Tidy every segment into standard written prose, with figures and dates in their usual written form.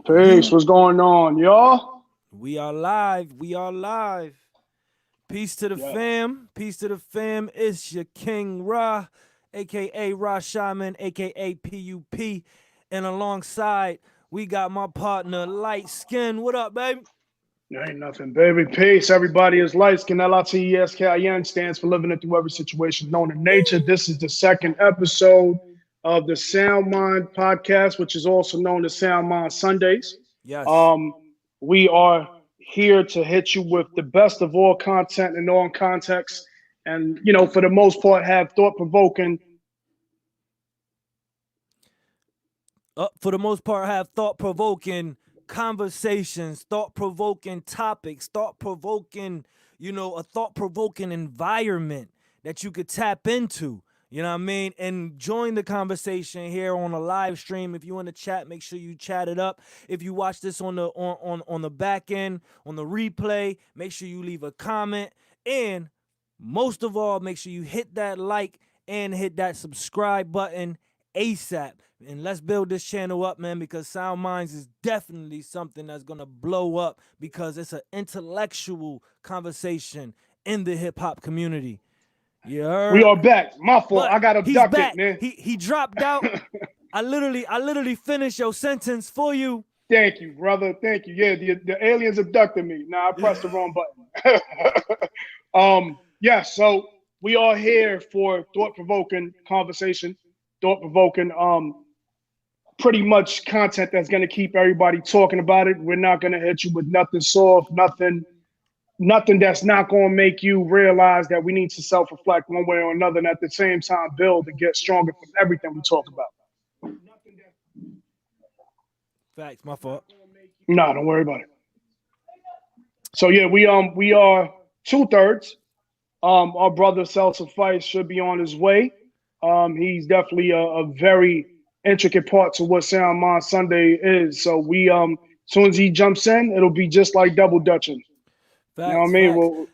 Peace. What's going on, y'all? We are live. We are live. Peace to the Yeah. fam. Peace to the fam. It's your King Ra, aka Ra Shaman, aka PUP. And alongside, we got my partner, LiteSkin. What up, baby? There ain't nothing, baby. Peace. Everybody is LiteSkin. LITESKIN stands for living it through every situation known in nature. This is the second episode of the SoundMinds podcast, which is also known as SoundMinds Sundays. Yes. Um, we are here to hit you with the best of all content and all context, and for the most part, have thought-provoking. For the most part, have thought-provoking conversations, thought-provoking topics, thought-provoking, a thought-provoking environment that you could tap into. You know what I mean? And join the conversation here on a live stream. If you want to chat, make sure you chat it up. If you watch this on the back end, on the replay, make sure you leave a comment. And most of all, make sure you hit that like and hit that subscribe button ASAP. And let's build this channel up, man, because SoundMinds is definitely something that's going to blow up because it's an intellectual conversation in the hip-hop community. Yeah. We are back. My fault. But I got he's abducted, back. man. He dropped out. I literally finished your sentence for you. Thank you, brother. Thank you. Yeah, the aliens abducted me. Nah, I pressed the wrong button. Yeah, so we are here for thought-provoking conversation, thought-provoking, pretty much content that's going to keep everybody talking about it. We're not going to hit you with nothing soft, nothing that's not going to make you realize that we need to self-reflect one way or another, and at the same time build and get stronger from everything we talk about. Facts, my fault. Nah, don't worry about it. So yeah, we are 2/3. Our brother Self Suffice should be on his way. He's definitely a very intricate part to what SoundMinds Sunday is. So we as soon as he jumps in, it'll be just like double dutching. Facts, You know what I mean? Well,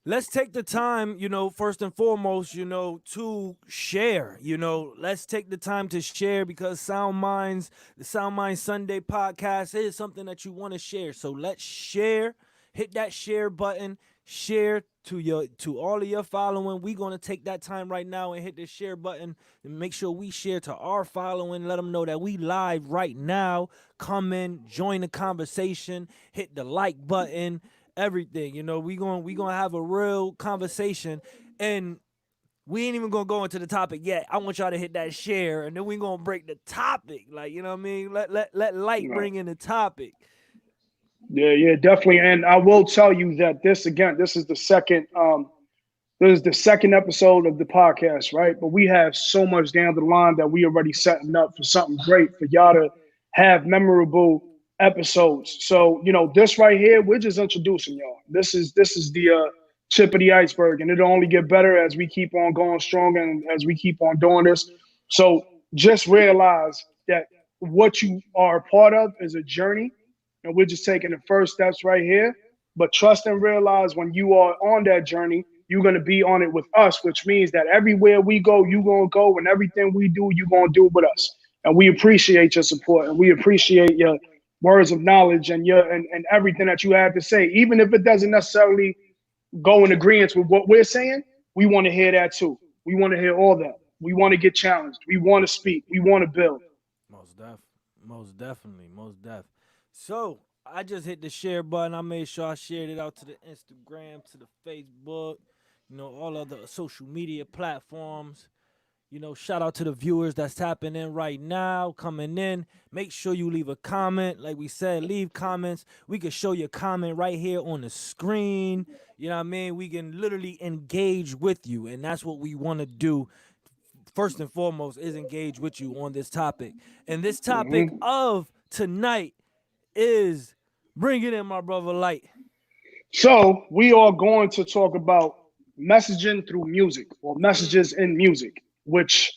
let's take the time, first and foremost, to share. Let's take the time to share because the SoundMinds Sunday podcast is something that you want to share. So let's share. Hit that share button. Share to all of your following. We're gonna take that time right now and hit the share button and make sure we share to our following. Let them know that we live right now. Come in, join the conversation, hit the like button, everything. We gonna have a real conversation, and we ain't even gonna go into the topic yet. I want y'all to hit that share, and then we gonna break the topic. Like, you know what I mean? Let light bring in the topic. Yeah, definitely. And I will tell you that this is the second episode of the podcast, right? But we have so much down the line that we already setting up for something great for y'all to have memorable episodes. So, this right here, we're just introducing y'all. This is the tip of the iceberg, and it'll only get better as we keep on going strong and as we keep on doing this. So just realize that what you are a part of is a journey. And we're just taking the first steps right here. But trust and realize when you are on that journey, you're going to be on it with us, which means that everywhere we go, you're going to go, and everything we do, you're going to do it with us. And we appreciate your support, and we appreciate your words of knowledge and and everything that you have to say. Even if it doesn't necessarily go in agreement with what we're saying, we want to hear that too. We want to hear all that. We want to get challenged. We want to speak. We want to build. Most definitely. So I just hit the share button. I made sure I shared it out to the Instagram, to the Facebook, all other social media platforms. Shout out to the viewers that's tapping in right now, coming in. Make sure you leave a comment. Like we said, leave comments. We can show your comment right here on the screen. You know what I mean? We can literally engage with you, and that's what we want to do. First and foremost is engage with you on this topic. And this topic of tonight is bring it in, my brother Light. So we are going to talk about messaging through music or messages in music, which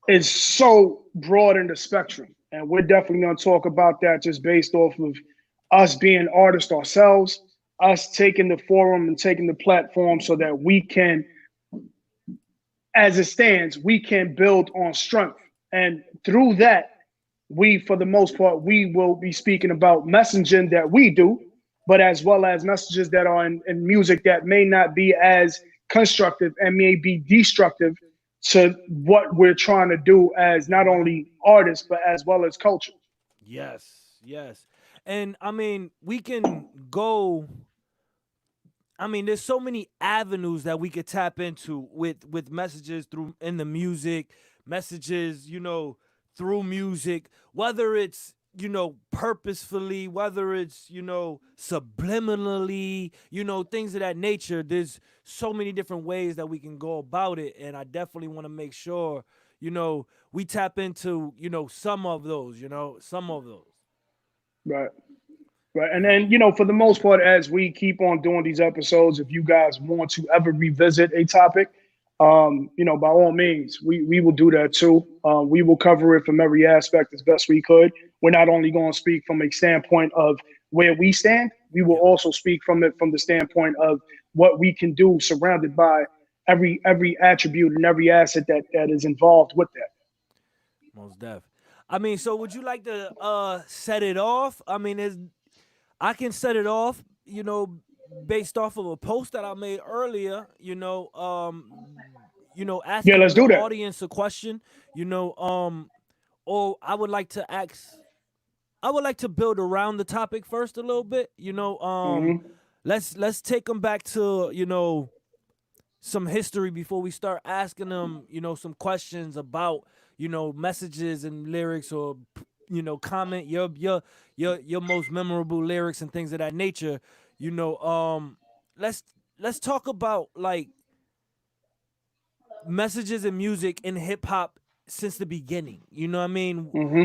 is so broad in the spectrum. And we're definitely going to talk about that just based off of us being artists ourselves, us taking the forum and taking the platform so that we can, as it stands, we can build on strength. And through that, we, for the most part, we will be speaking about messaging that we do, but as well as messages that are in music that may not be as constructive and may be destructive to what we're trying to do as not only artists, but as well as culture. Yes, yes. And I mean, we can go, I mean, there's so many avenues that we could tap into with messages through in the music, messages, through music, whether it's, purposefully, whether it's, subliminally, things of that nature. There's so many different ways that we can go about it. And I definitely want to make sure, we tap into, some of those, some of those. Right. Right. And then, for the most part, as we keep on doing these episodes, if you guys want to ever revisit a topic, by all means, we will do that too. We will cover it from every aspect as best we could. We're not only going to speak from a standpoint of where we stand, we will Yep. also speak from it from the standpoint of what we can do surrounded by every attribute and every asset that is involved with that. Most def. I mean, so would you like to set it off? I mean, I can set it off, based off of a post that I made earlier, Yeah, asking let's the do that. audience a question, or I would like to build around the topic first a little bit, Hmm. let's take them back to, some history before we start asking them, some questions about, messages and lyrics, or comment your most memorable lyrics and things of that nature. You know, let's talk about like messages and music in hip hop since the beginning. You know what I mean? Hmm.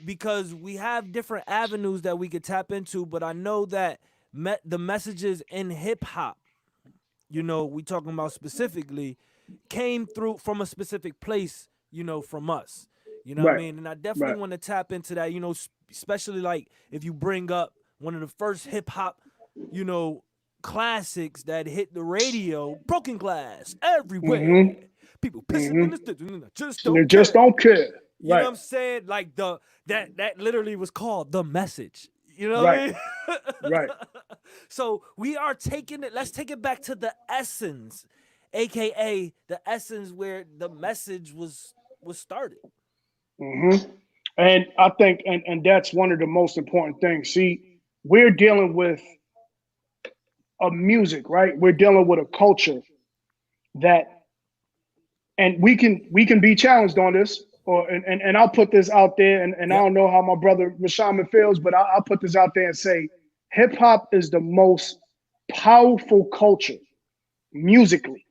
Because we have different avenues that we could tap into, but I know that the messages in hip hop, we talking about specifically, came through from a specific place, from us. You know what I Right. mean? And I definitely Right. want to tap into that, especially like if you bring up one of the first hip hop, you know, classics that hit the radio, Broken Glass, everywhere. Hmm. People pissing in Hmm. the stitches and I just They don't just care. don't care. You know Right. what I'm saying? Like that literally was called The Message. You know what Right. I mean? Right. So we are taking it, let's take it back to the essence, aka the essence where the message was started. Hmm. And I think, and that's one of the most important things. See, we're dealing with a music, right? We're dealing with a culture that, and we can be challenged on this, or and I'll put this out there, and I Yep. don't know how my brother Rashaman feels, but I'll put this out there and say, hip hop is the most powerful culture musically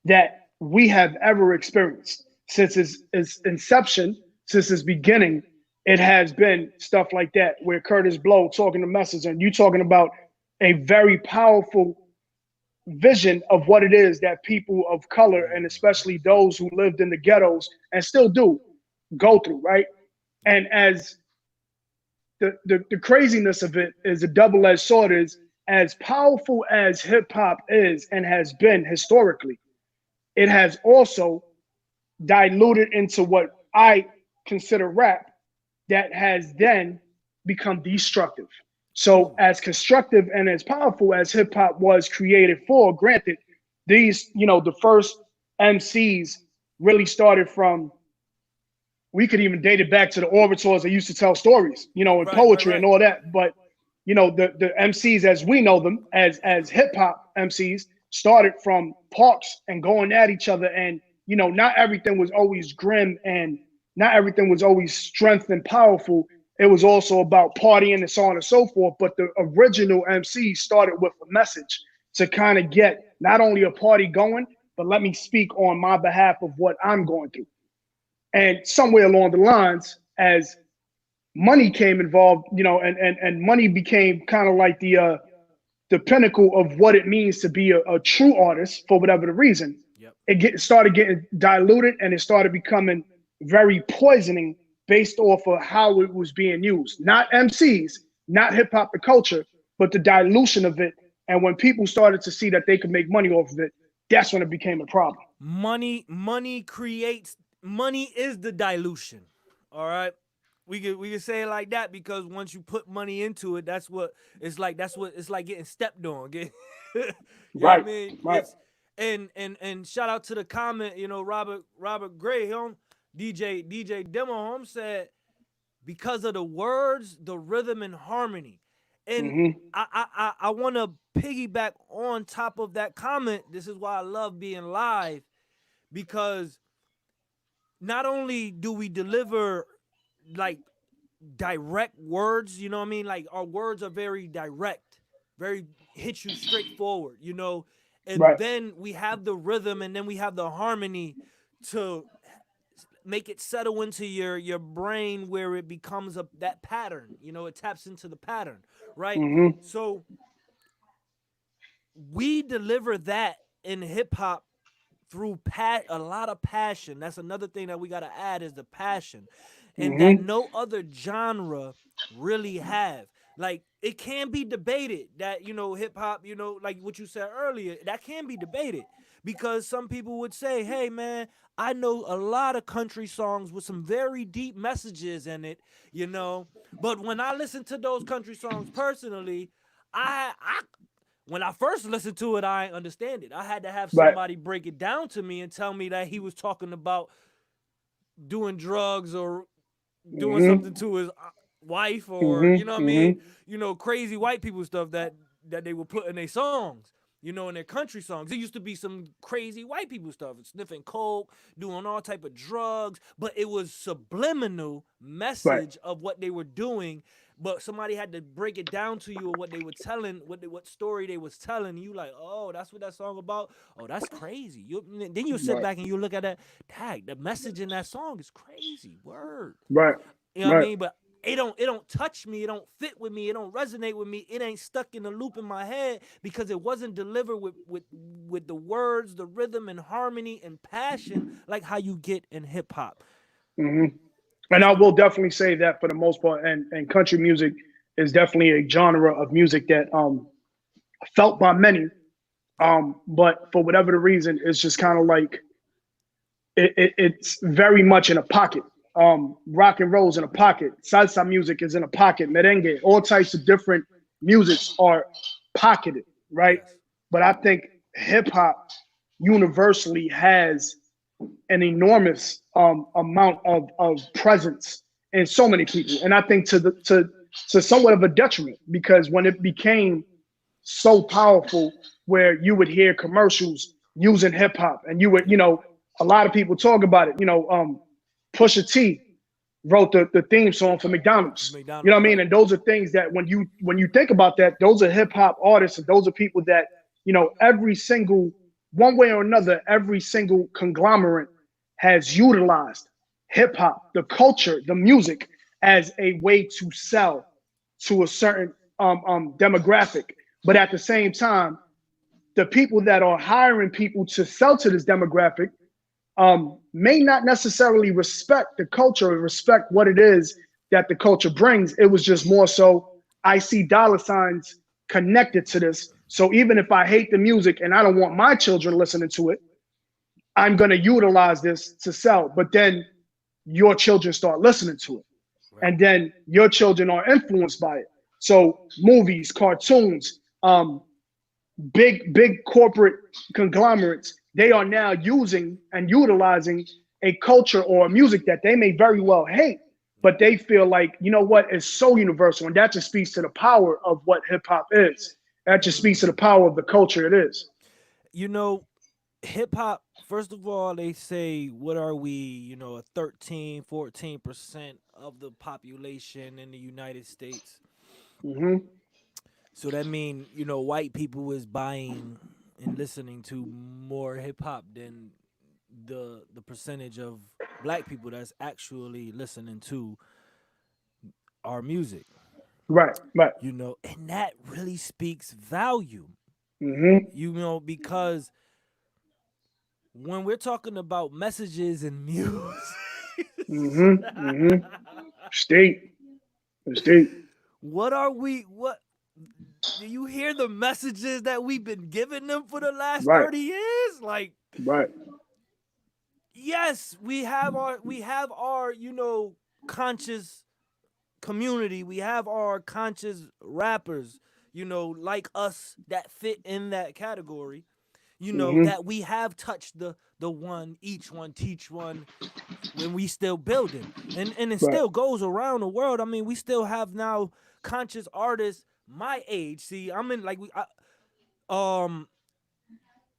that we have ever experienced since its inception, since its beginning. It has been stuff like that, where Curtis Blow talking to Message, and you talking about a very powerful vision of what it is that people of color, and especially those who lived in the ghettos and still do, go through, right? And as the craziness of it is a double-edged sword, is as powerful as hip hop is and has been historically, it has also diluted into what I consider rap, that has then become destructive. So, Ooh. as constructive and as powerful as hip hop was created for, granted, these, the first MCs really started from, we could even date it back to the orators that used to tell stories, and Right, right, poetry and right. all that. But, the MCs as we know them, as hip hop MCs, started from parks and going at each other. And, not everything was always grim, and not everything was always strength and powerful. It was also about partying and so on and so forth. But the original MC started with a message to kind of get not only a party going, but let me speak on my behalf of what I'm going through. And somewhere along the lines, as money came involved, and money became kind of like the pinnacle of what it means to be a true artist for whatever the reason, Yep. started getting diluted, and it started becoming very poisoning based off of how it was being used. Not MCs, not hip hop, the culture, but the dilution of it. And when people started to see that they could make money off of it, that's when it became a problem. Money is the dilution. All right. we could say it like that, because once you put money into it, that's what it's like. That's what it's like, getting stepped on. You know what I Right, mean? right. It's and shout out to the comment. Robert Gray, DJ Demo home said, because of the words, the rhythm, and harmony. And Mm-hmm. I want to piggyback on top of that comment. This is why I love being live, because not only do we deliver like direct words, you know what I mean? Like, our words are very direct, very hit you straightforward, and Right. then we have the rhythm, and then we have the harmony to make it settle into your brain, where it becomes that pattern, it taps into the pattern, right? Mm-hmm. So we deliver that in hip hop through a lot of passion. That's another thing that we got to add, is the passion, and that Mm-hmm. no other genre really have. Like, it can be debated that, hip hop, like what you said earlier, that can be debated, because some people would say, hey man, I know a lot of country songs with some very deep messages in it, but when I listen to those country songs personally, I when I first listened to it, I didn't understand it. I had to have Right. somebody break it down to me and tell me that he was talking about doing drugs, or doing Mm-hmm. something to his wife, or you know what Mm-hmm. I mean, Mm-hmm. crazy white people stuff that they would put in their songs, in their country songs. It used to be some crazy white people stuff, sniffing coke, doing all type of drugs, but it was subliminal Right. message of what they were doing. But somebody had to break it down to you, or what they were telling, what story they was telling. And you like, oh, that's what that song about. Oh, that's crazy. Then you sit Right. back and you look at that. Tag, the message in that song is crazy. Word. Right. You know what I Right. mean? But it don't touch me. It don't fit with me. It don't resonate with me. It ain't stuck in the loop in my head, because it wasn't delivered with the words, the rhythm, and harmony and passion, like how you get in hip hop. Mm-hmm. And I will definitely say that for the most part, and country music is definitely a genre of music that felt by many, Yep. but for whatever the reason, it's just kind of like it's very much in a pocket. Rock and roll's in a pocket. Salsa music is in a pocket. Merengue, all types of different musics are pocketed, right? Yes. But I think hip hop universally has an enormous amount of presence in so many people, and I think to somewhat of a detriment, because when it became so powerful, where you would hear commercials using hip hop, and you would, Yep. a lot of people talk about it. Pusha T wrote the theme song for For McDonald's. You know McDonald's, what I mean? right? And those are things that when you think about that, those are hip hop artists, and those are people that every single one way or another, every single conglomerate has utilized hip hop, the culture, the music as a way to sell to a certain demographic. But at the same time, the people that are hiring people to sell to this demographic may not necessarily respect the culture or respect what it is that the culture brings. It was just more so, I see dollar signs connected to this. So even if I hate the music and I don't want my children listening to it, I'm going to utilize this to sell. But then your children start listening to it. Right. And then your children are influenced by it. So movies, cartoons, big corporate conglomerates, they are now using and utilizing a culture or a music that they may very well hate, but they feel like, what is so universal. And that just speaks to the power of what hip hop is. That just speaks to the power of the culture it is. You know, hip hop, first of all, they say, what are we, a 13, 14% of the population in the United States. Hmm. So that mean, white people is buying and listening to more hip hop than the percentage of black people that's actually listening to our music. Right, right. And that really speaks value. Hmm. Because when we're talking about messages and music, Hmm. Hmm. State, state. what are we? What do you hear the messages that we've been giving them for the last Right, 30 years? Like, right. yes, we have our conscious community, we have our conscious rappers, you know, like us that fit in that category, you know, Mm-hmm. that we have touched the one, each one, teach one, when we still building. And it Right. still goes around the world. I mean, we still have now conscious artists my age. See, I'm in like um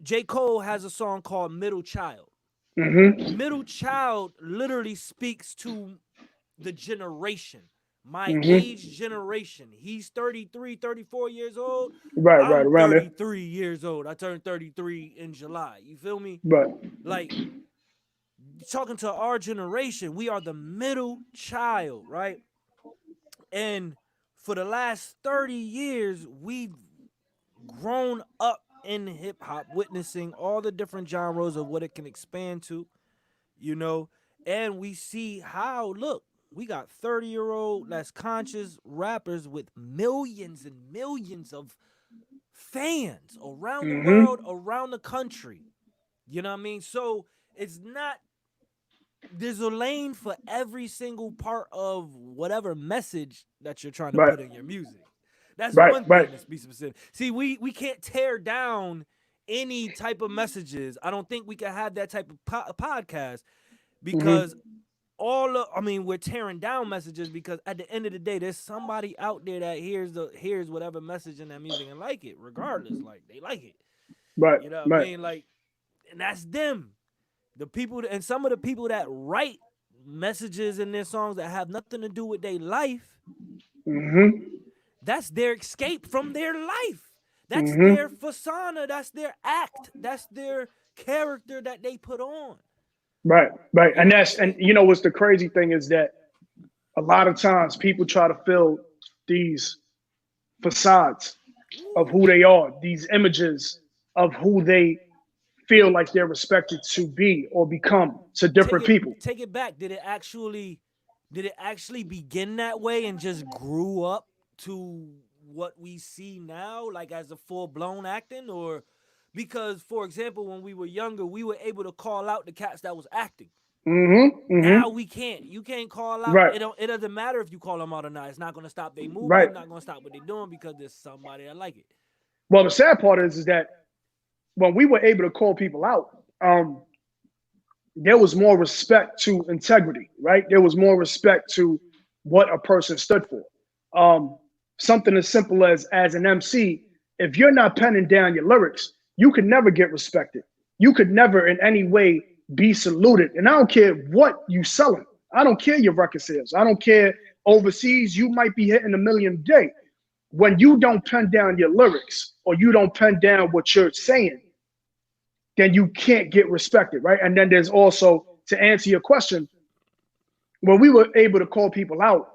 J. Cole has a song called Middle Child. Mm-hmm. Middle Child literally speaks to the generation, my Mm-hmm. age generation. He's 33, 34 years old. Right. Right. I'm Around there. 33 years old. I turned 33 in July. You feel me? Right. Like, talking to our generation, we are the middle child, right? And for the last 30 years, we've grown up in hip hop, witnessing all the different genres of what it can expand to, you know, and we see how, look, we got 30-year-old that's conscious rappers with millions and millions of fans around the world, Mm-hmm. around the country. You know what I mean? So it's not, there's a lane for every single part of whatever message that you're trying to Right. put in your music. That's Right. one Right. thing, to be specific. See, we can't tear down any type of messages. I don't think we can have that type of podcast, Mm-hmm. because I mean, we're tearing down messages because at the end of the day, there's somebody out there that hears whatever message in that music and like it, regardless. Like, they like it. Right. You know what I Right. mean? Like, and that's them. The people, and some of the people that write messages in their songs that have nothing to do with their life, Mm-hmm. that's their escape from their life. That's their Mm-hmm. persona. That's their act. That's their character that they put on. Right. Right. You And know what I'm that's, and saying? you know what's the crazy thing is that a lot of times people try to fill these facades of Ooh. who they are, these images of who they feel like they're respected to be or become to take different it people. take it back. Did it actually begin that way and just grew up to what we see now, like as a full-blown acting? Or because, for example, when we were younger, we were able to call out the cats that was acting. Mm-hmm. Now Mm-hmm. we can't. You can't call out. Right. It doesn't matter if you call them out or not. It's not going to stop their Right. movement, not going to stop what they're doing, because there's somebody that like it. Well, the sad part is that when we were able to call people out, there was more respect to integrity, right? There was more respect to what a person stood for. Um, Something as simple as an MC, if you're not penning down your lyrics, you could never get respected. You could never in any way be saluted. And I don't care what you selling. I don't care your record sales. I don't care overseas. You might be hitting 1 million a day. When you don't pen down your lyrics or you don't pen down what you're saying, then you can't get respected, right? And then there's also, to answer your question, when we were able to call people out,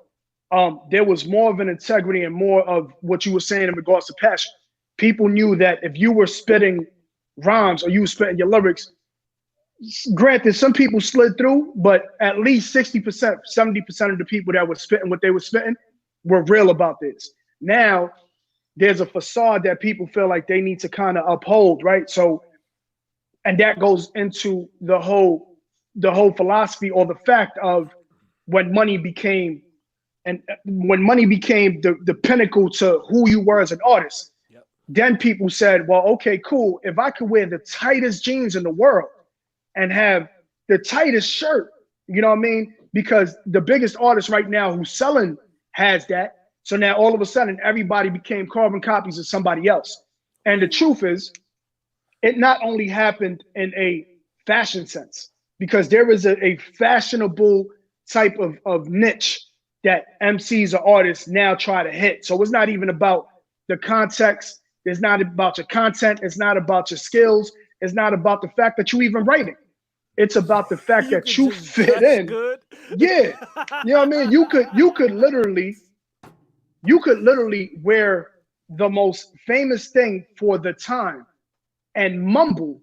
there was more of an integrity and more of what you were saying in regards to passion. People knew that if you were spitting rhymes or you were spitting your lyrics, granted, some people slid through, but at least 60%, 70% of the people that were spitting what they were spitting were real about this. Now, there's a facade that people feel like they need to kind of uphold, right? So, and that goes into the whole philosophy or the fact of when money became the pinnacle to who you were as an artist. Yep. Then people said, well, okay, cool, if I could wear the tightest jeans in the world and have the tightest shirt, you know what I mean, because the biggest artist right now who's selling has that. So now all of a sudden everybody became carbon copies of somebody else. And the truth is, it not only happened in a fashion sense, because there is a fashionable type of niche that MCs or artists now try to hit. So it's not even about the context. It's not about your content. It's not about your skills. It's not about the fact that you even writing. It's about the fact You that could you just fit dress in. good. Yeah. You know what I mean? You could literally wear the most famous thing for the time and mumble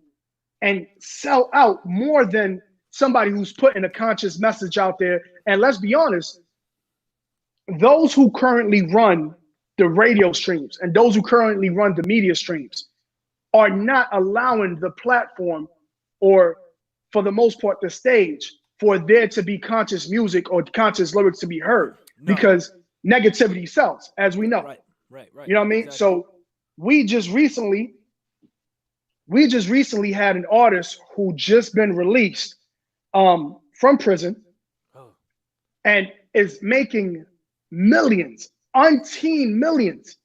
and sell out more than somebody who's putting a conscious message out there. And let's be honest, those who currently run the radio streams and those who currently run the media streams are not allowing the platform, or for the most part, the stage, for there to be conscious music or conscious lyrics to be heard. because negativity sells, as we know. Right. You know what I mean? Exactly. So we just recently had an artist who just been released from prison and is making millions, umpteen millions,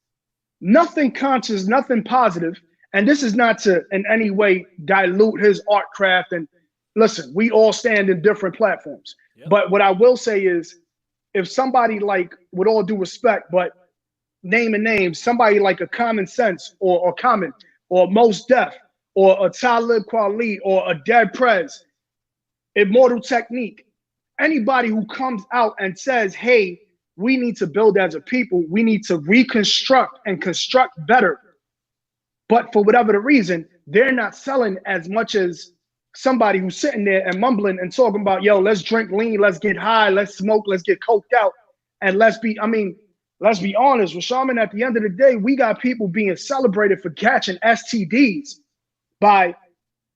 nothing conscious, nothing positive. And this is not to in any way dilute his art craft. And listen, we all stand in different platforms. Yep. But what I will say is, if somebody, like, with all due respect, but name a name, somebody like a Common Sense or Common or Mos Def or a Talib Kweli or a Dead Prez, Immortal Technique, anybody who comes out and says, hey, we need to build as a people, we need to reconstruct and construct better. But for whatever the reason, they're not selling as much as somebody who's sitting there and mumbling and talking about, yo, let's drink lean, let's get high, let's smoke, let's get coked out. And let's be honest, Rashaman, at the end of the day, we got people being celebrated for catching STDs by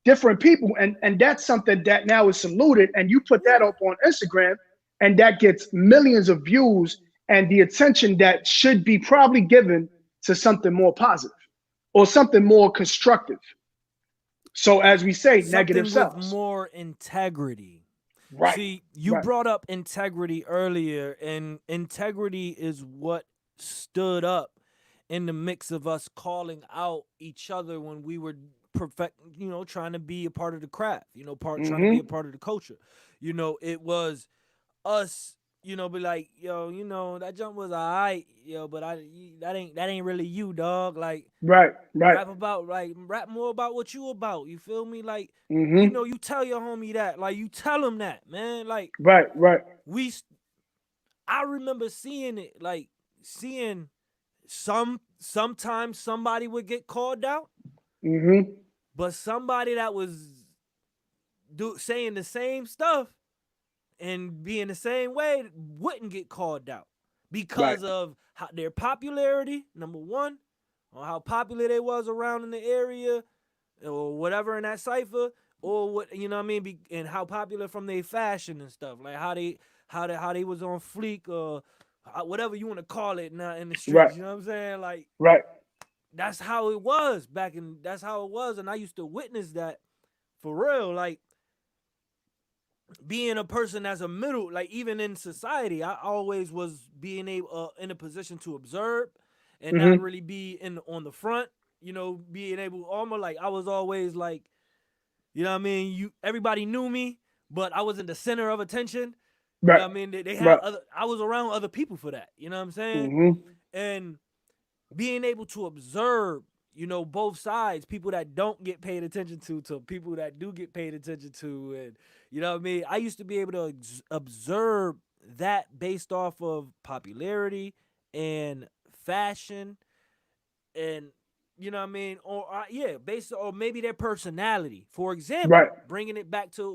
different people. And that's something that now is saluted. And you put that up on Instagram and that gets millions of views and the attention that should be probably given to something more positive or something more constructive. So as we say, something negative sells. With more integrity. Right. See, you brought up integrity earlier, and integrity is what stood up in the mix of us calling out each other when we were trying to be a part of the craft, trying to be a part of the culture. It was us, be like, yo, that jump was all right, but that ain't really you, dog. Like, right. Rap more about what you about. You feel me? Like, you tell your homie that, like, you tell him that, man. Like, right. I remember seeing it, like, sometimes somebody would get called out, but somebody that was saying the same stuff and being the same way wouldn't get called out because of their popularity, number one, or how popular they was around in the area or whatever in that cipher, or what, and how popular from their fashion and stuff, like how they was on fleek or whatever you want to call it now in the streets. You know what I'm saying? Like, that's how it was that's how it was, and I used to witness that for real. Like, being a person as a middle, like, even in society, I always was being able in a position to observe and not really be on the front, being able, almost like I was always like, everybody knew me, but I was in the center of attention. You know what I mean? They had I was around other people for that. You know what I'm saying? And being able to observe, both sides, people that don't get paid attention to people that do get paid attention to. And, you know what I mean? I used to be able to observe that based off of popularity and fashion and, you know what I mean? Or, based on maybe their personality. For example, bringing it back to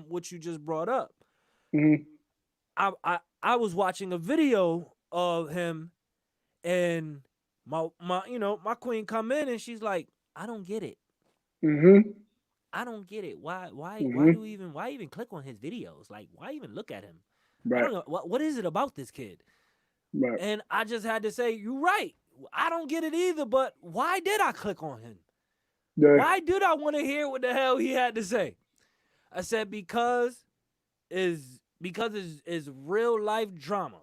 what you just brought up. I was watching a video of him, and my queen come in and she's like, I don't get it. I don't get it. Why even click on his videos? Like, why even look at him? I don't know. What is it about this kid? And I just had to say, you're right. I don't get it either, but why did I click on him? Why did I want to hear what the hell he had to say? I said, because it's real life drama.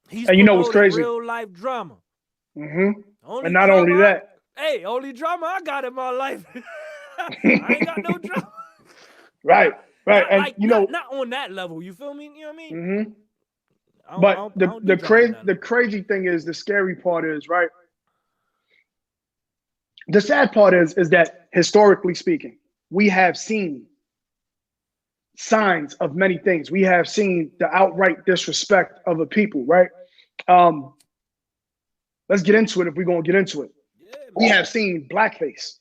He's and what's crazy? Real life drama. And not only that. Only drama I got in my life. I ain't got no drama. Right. Not, And like, not on that level. You feel me? You know what I mean? But the crazy thing is, the scary part is, right? The sad part is that historically speaking, we have seen signs of many things. We have seen the outright disrespect of a people, right? Let's get into it if we're gonna get into it. We have seen blackface.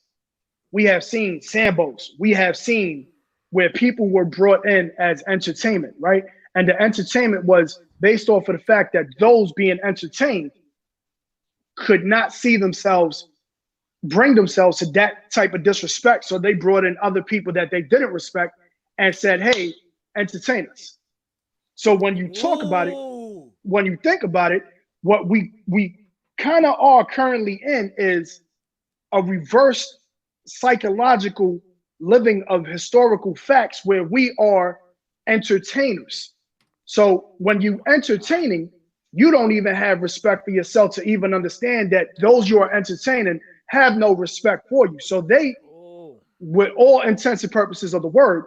We have seen Sambos. We have seen where people were brought in as entertainment, right? And the entertainment was based off of the fact that those being entertained could not see themselves, bring themselves to that type of disrespect. So they brought in other people that they didn't respect and said, hey, entertain us. So when you talk about it, Ooh. when you think about it, what we kind of are currently in is a reverse psychological living of historical facts where we are entertainers. So when you entertaining, you don't even have respect for yourself to even understand that those you are entertaining have no respect for you. So they, Oh. with all intents and purposes of the word,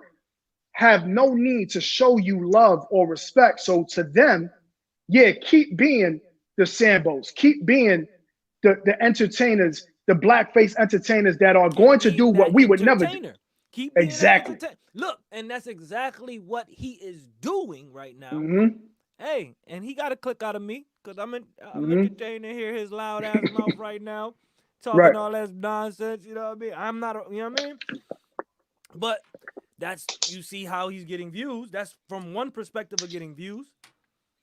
have no need to show you love or respect. So to them, yeah, keep being the Sambos, keep being the entertainers, the blackface entertainers that are Keep going to do being what that we would never do. entertainer. Keep being that Exactly. entertainer. Look, and that's exactly what he is doing right now. Mm-hmm. Hey, and he got a click out of me because I'm Mm-hmm. entertained to hear his loud ass mouth right now, talking Right. all that nonsense. You know what I mean? I'm not, you know what I mean? But that's, you see how he's getting views. That's from one perspective of getting views.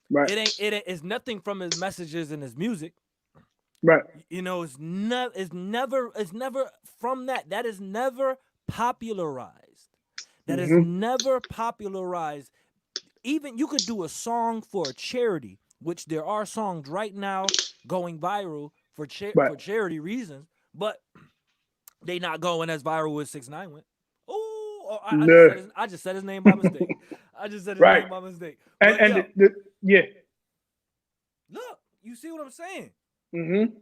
Right. It's nothing from his messages and his music. Right. You know, it's never from that. That is never popularized. That is Mm-hmm. never popularized. Even you could do a song for a charity, which there are songs right now going viral for Right. for charity reasons, but they not going as viral as 6ix9ine went. Oh, No. I just said his name by mistake. I just said his Right. name by mistake. And But and yo, yeah. look, you see what I'm saying? Mm-hmm.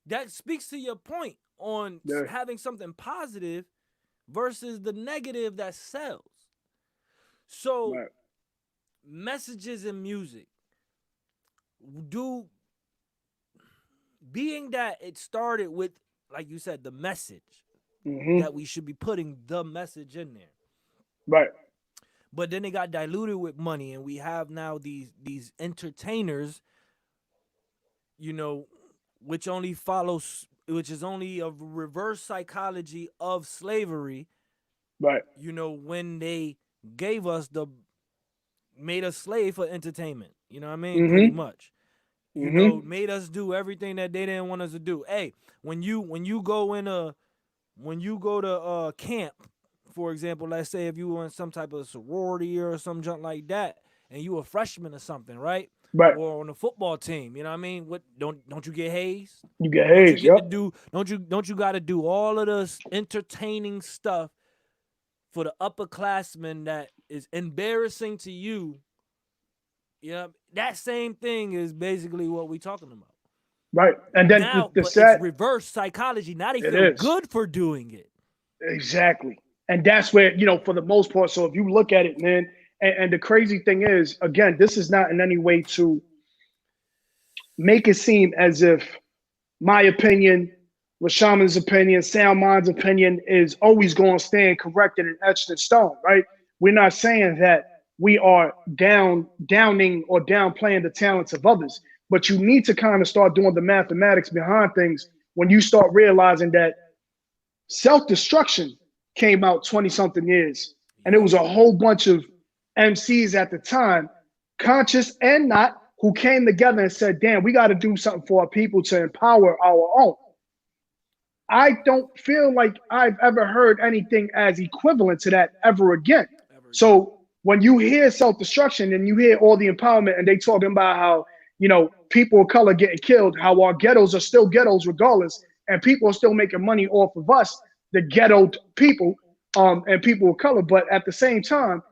That speaks to your point on Yeah. having something positive versus the negative that sells. So, Right. messages in music do, being that it started with, like you said, the message, Mm-hmm. that we should be putting the message in there. Right. But then it got diluted with money, and we have now these entertainers, you know, which only follows, which is only a reverse psychology of slavery. Right. You know, when they gave us made us slave for entertainment. You know what I mean? Pretty Mm-hmm. much. You know, Mm-hmm. made us do everything that they didn't want us to do. Hey, when you go to camp, for example, let's say if you were in some type of sorority or some junk like that, and you a freshman or something, right? Right. Or on the football team, you know what I mean? What don't you get hazed? You get Don't you hazed. get to Yep. do? Don't you got to do all of this entertaining stuff for the upperclassmen that is embarrassing to you? You know, that same thing is basically what we talking about Right. And then now, the but it's sad, reverse psychology. Now they it feel is. good for doing it. Exactly. And that's where, for the most part, so if you look at it, man, and the crazy thing is, again, this is not in any way to make it seem as if my opinion, Rashaman's opinion, SoundMind's opinion is always going to stand corrected and etched in stone, right? We're not saying that we are downing or downplaying the talents of others, but you need to kind of start doing the mathematics behind things when you start realizing that self-destruction came out 20 something years, and it Yup. was a whole bunch of MCs at the time, conscious and not, who came together and said, damn, we got to do something for our people to empower our own. I don't feel like I've ever heard anything as equivalent to that ever again. Ever again. So when you hear self-destruction and you hear all the empowerment and they talking about how, people of color getting killed, how our ghettos are still ghettos regardless, and people are still making money off of us, the ghetto people, and people of color. But at the same time,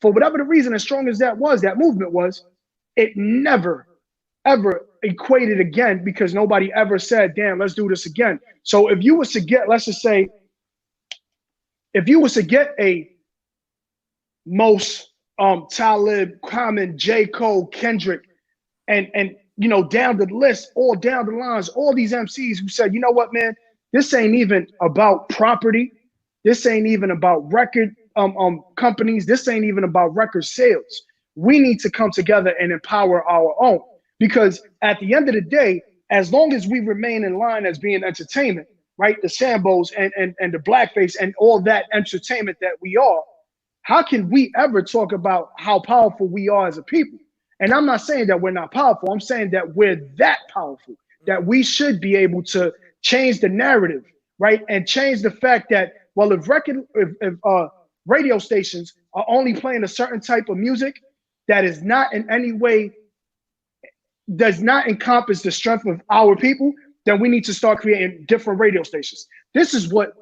for whatever the reason, as strong as that movement was, it never, ever equated again because nobody ever said, damn, let's do this again. So if you was to get, let's just say, if you was to get a Most, Talib, Common, J. Cole, Kendrick, and down the list, all down the lines, all these MCs who said, you know what, man, this ain't even about property. This ain't even about record companies. This ain't even about record sales. We need to come together and empower our own. Because at the end of the day, as long as we remain in line as being entertainment, right? The Sambos and the blackface and all that entertainment that we are, how can we ever talk about how powerful we are as a people? And I'm not saying that we're not powerful. I'm saying that we're that powerful, that we should be able to change the narrative, right? And change the fact that, well, if radio stations are only playing a certain type of music, that is not in any way, does not encompass the strength of our people, then we need to start creating different radio stations. This is what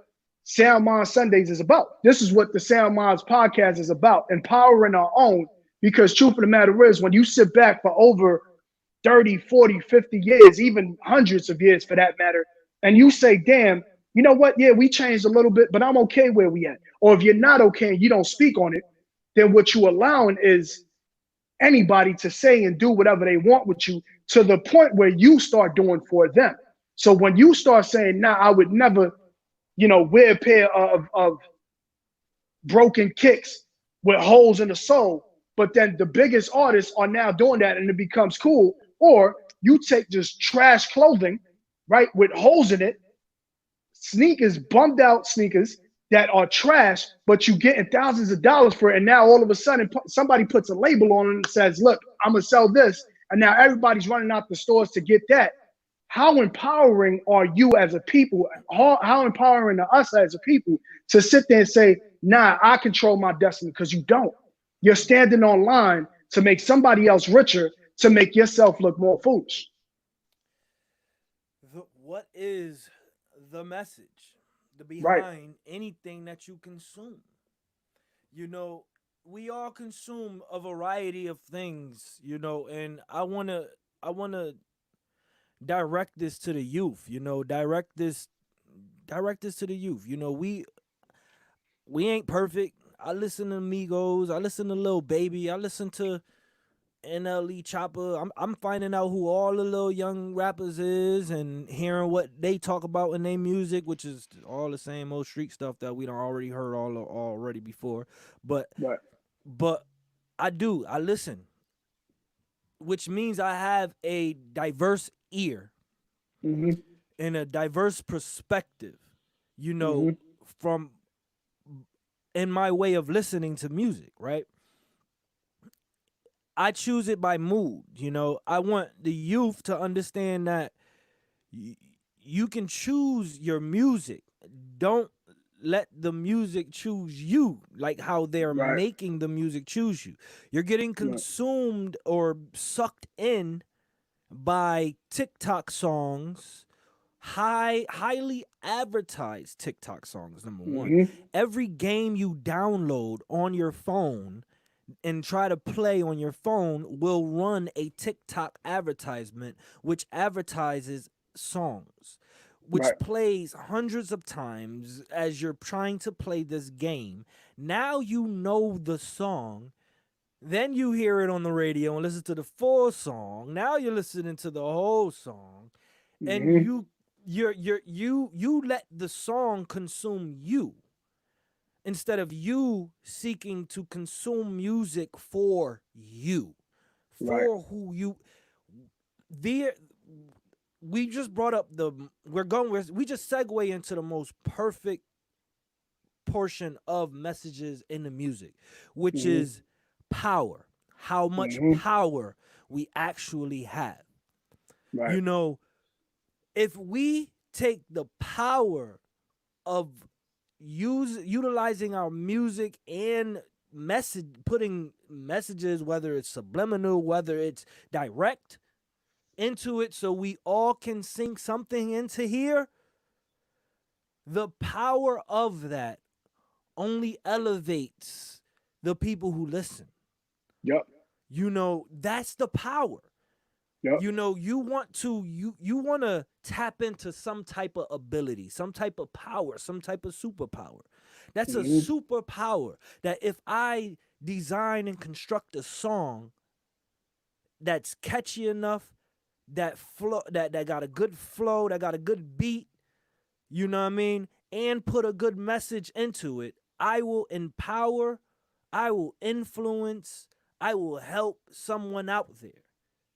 SoundMinds Sundays is about. This is what the SoundMinds podcast is about, empowering our own. Because truth of the matter is, when you sit back for over 30, 40, 50 years, even hundreds of years for that matter, and you say, damn, you know what? Yeah, we changed a little bit, but I'm okay where we at. Or if you're not okay and you don't speak on it, then what you allowing is anybody to say and do whatever they want with you, to the point where you start doing for them. So when you start saying, nah, I would never, wear a pair of broken kicks with holes in the sole, but then the biggest artists are now doing that and it becomes cool. Or you take just trash clothing, right, with holes in it, sneakers, bummed out sneakers that are trash, but you getting thousands of dollars for it. And now all of a sudden somebody puts a label on it and says, look, I'm gonna sell this. And now everybody's running out the stores to get that. How empowering are you as a people? How empowering are us as a people to sit there and say, nah, I control my destiny? Because you don't. You're standing online to make somebody else richer, to make yourself look more foolish. What is the message behind Right. anything that you consume? We all consume a variety of things, and I wanna direct this to the youth, direct this to the youth. We ain't perfect. I listen to Migos, I listen to Lil Baby, I listen to NLE Chopper. I'm finding out who all the little young rappers is and hearing what they talk about in their music, which is all the same old street stuff that we done already heard already before. But Right. but I listen, which means I have a diverse ear Mm-hmm. and a diverse perspective, Mm-hmm. from in my way of listening to music, right? I choose it by mood. I want the youth to understand that you can choose your music. Don't let the music choose you, like how they're Right. making the music choose you. You're getting Right. consumed or sucked in by TikTok songs, highly advertised TikTok songs, number one. Mm-hmm. Every game you download on your phone and try to play on your phone will run a TikTok advertisement which advertises songs, which Right. plays hundreds of times as you're trying to play this game. Now you know the song, then you hear it on the radio and listen to the full song. Now you're listening to the whole song, and Mm-hmm. you let the song consume you instead of you seeking to consume music for you, Right. for who you. The we just brought up the we just segue into the most perfect portion of messages in the music, which Mm-hmm. is power. How much Mm-hmm. power we actually have. Right. You know, if we take the power of utilizing our music and putting messages, whether it's subliminal, whether it's direct, into it so we all can sink something into here, the power of that only elevates the people who listen. Yep. That's the power. Yep. You want to tap into some type of ability, some type of power, some type of superpower. That's a Mm-hmm. superpower that if I design and construct a song that's catchy enough, that flow, that got a good flow, that got a good beat, you know what I mean, and put a good message into it, I will empower, I will influence, I will help someone out there,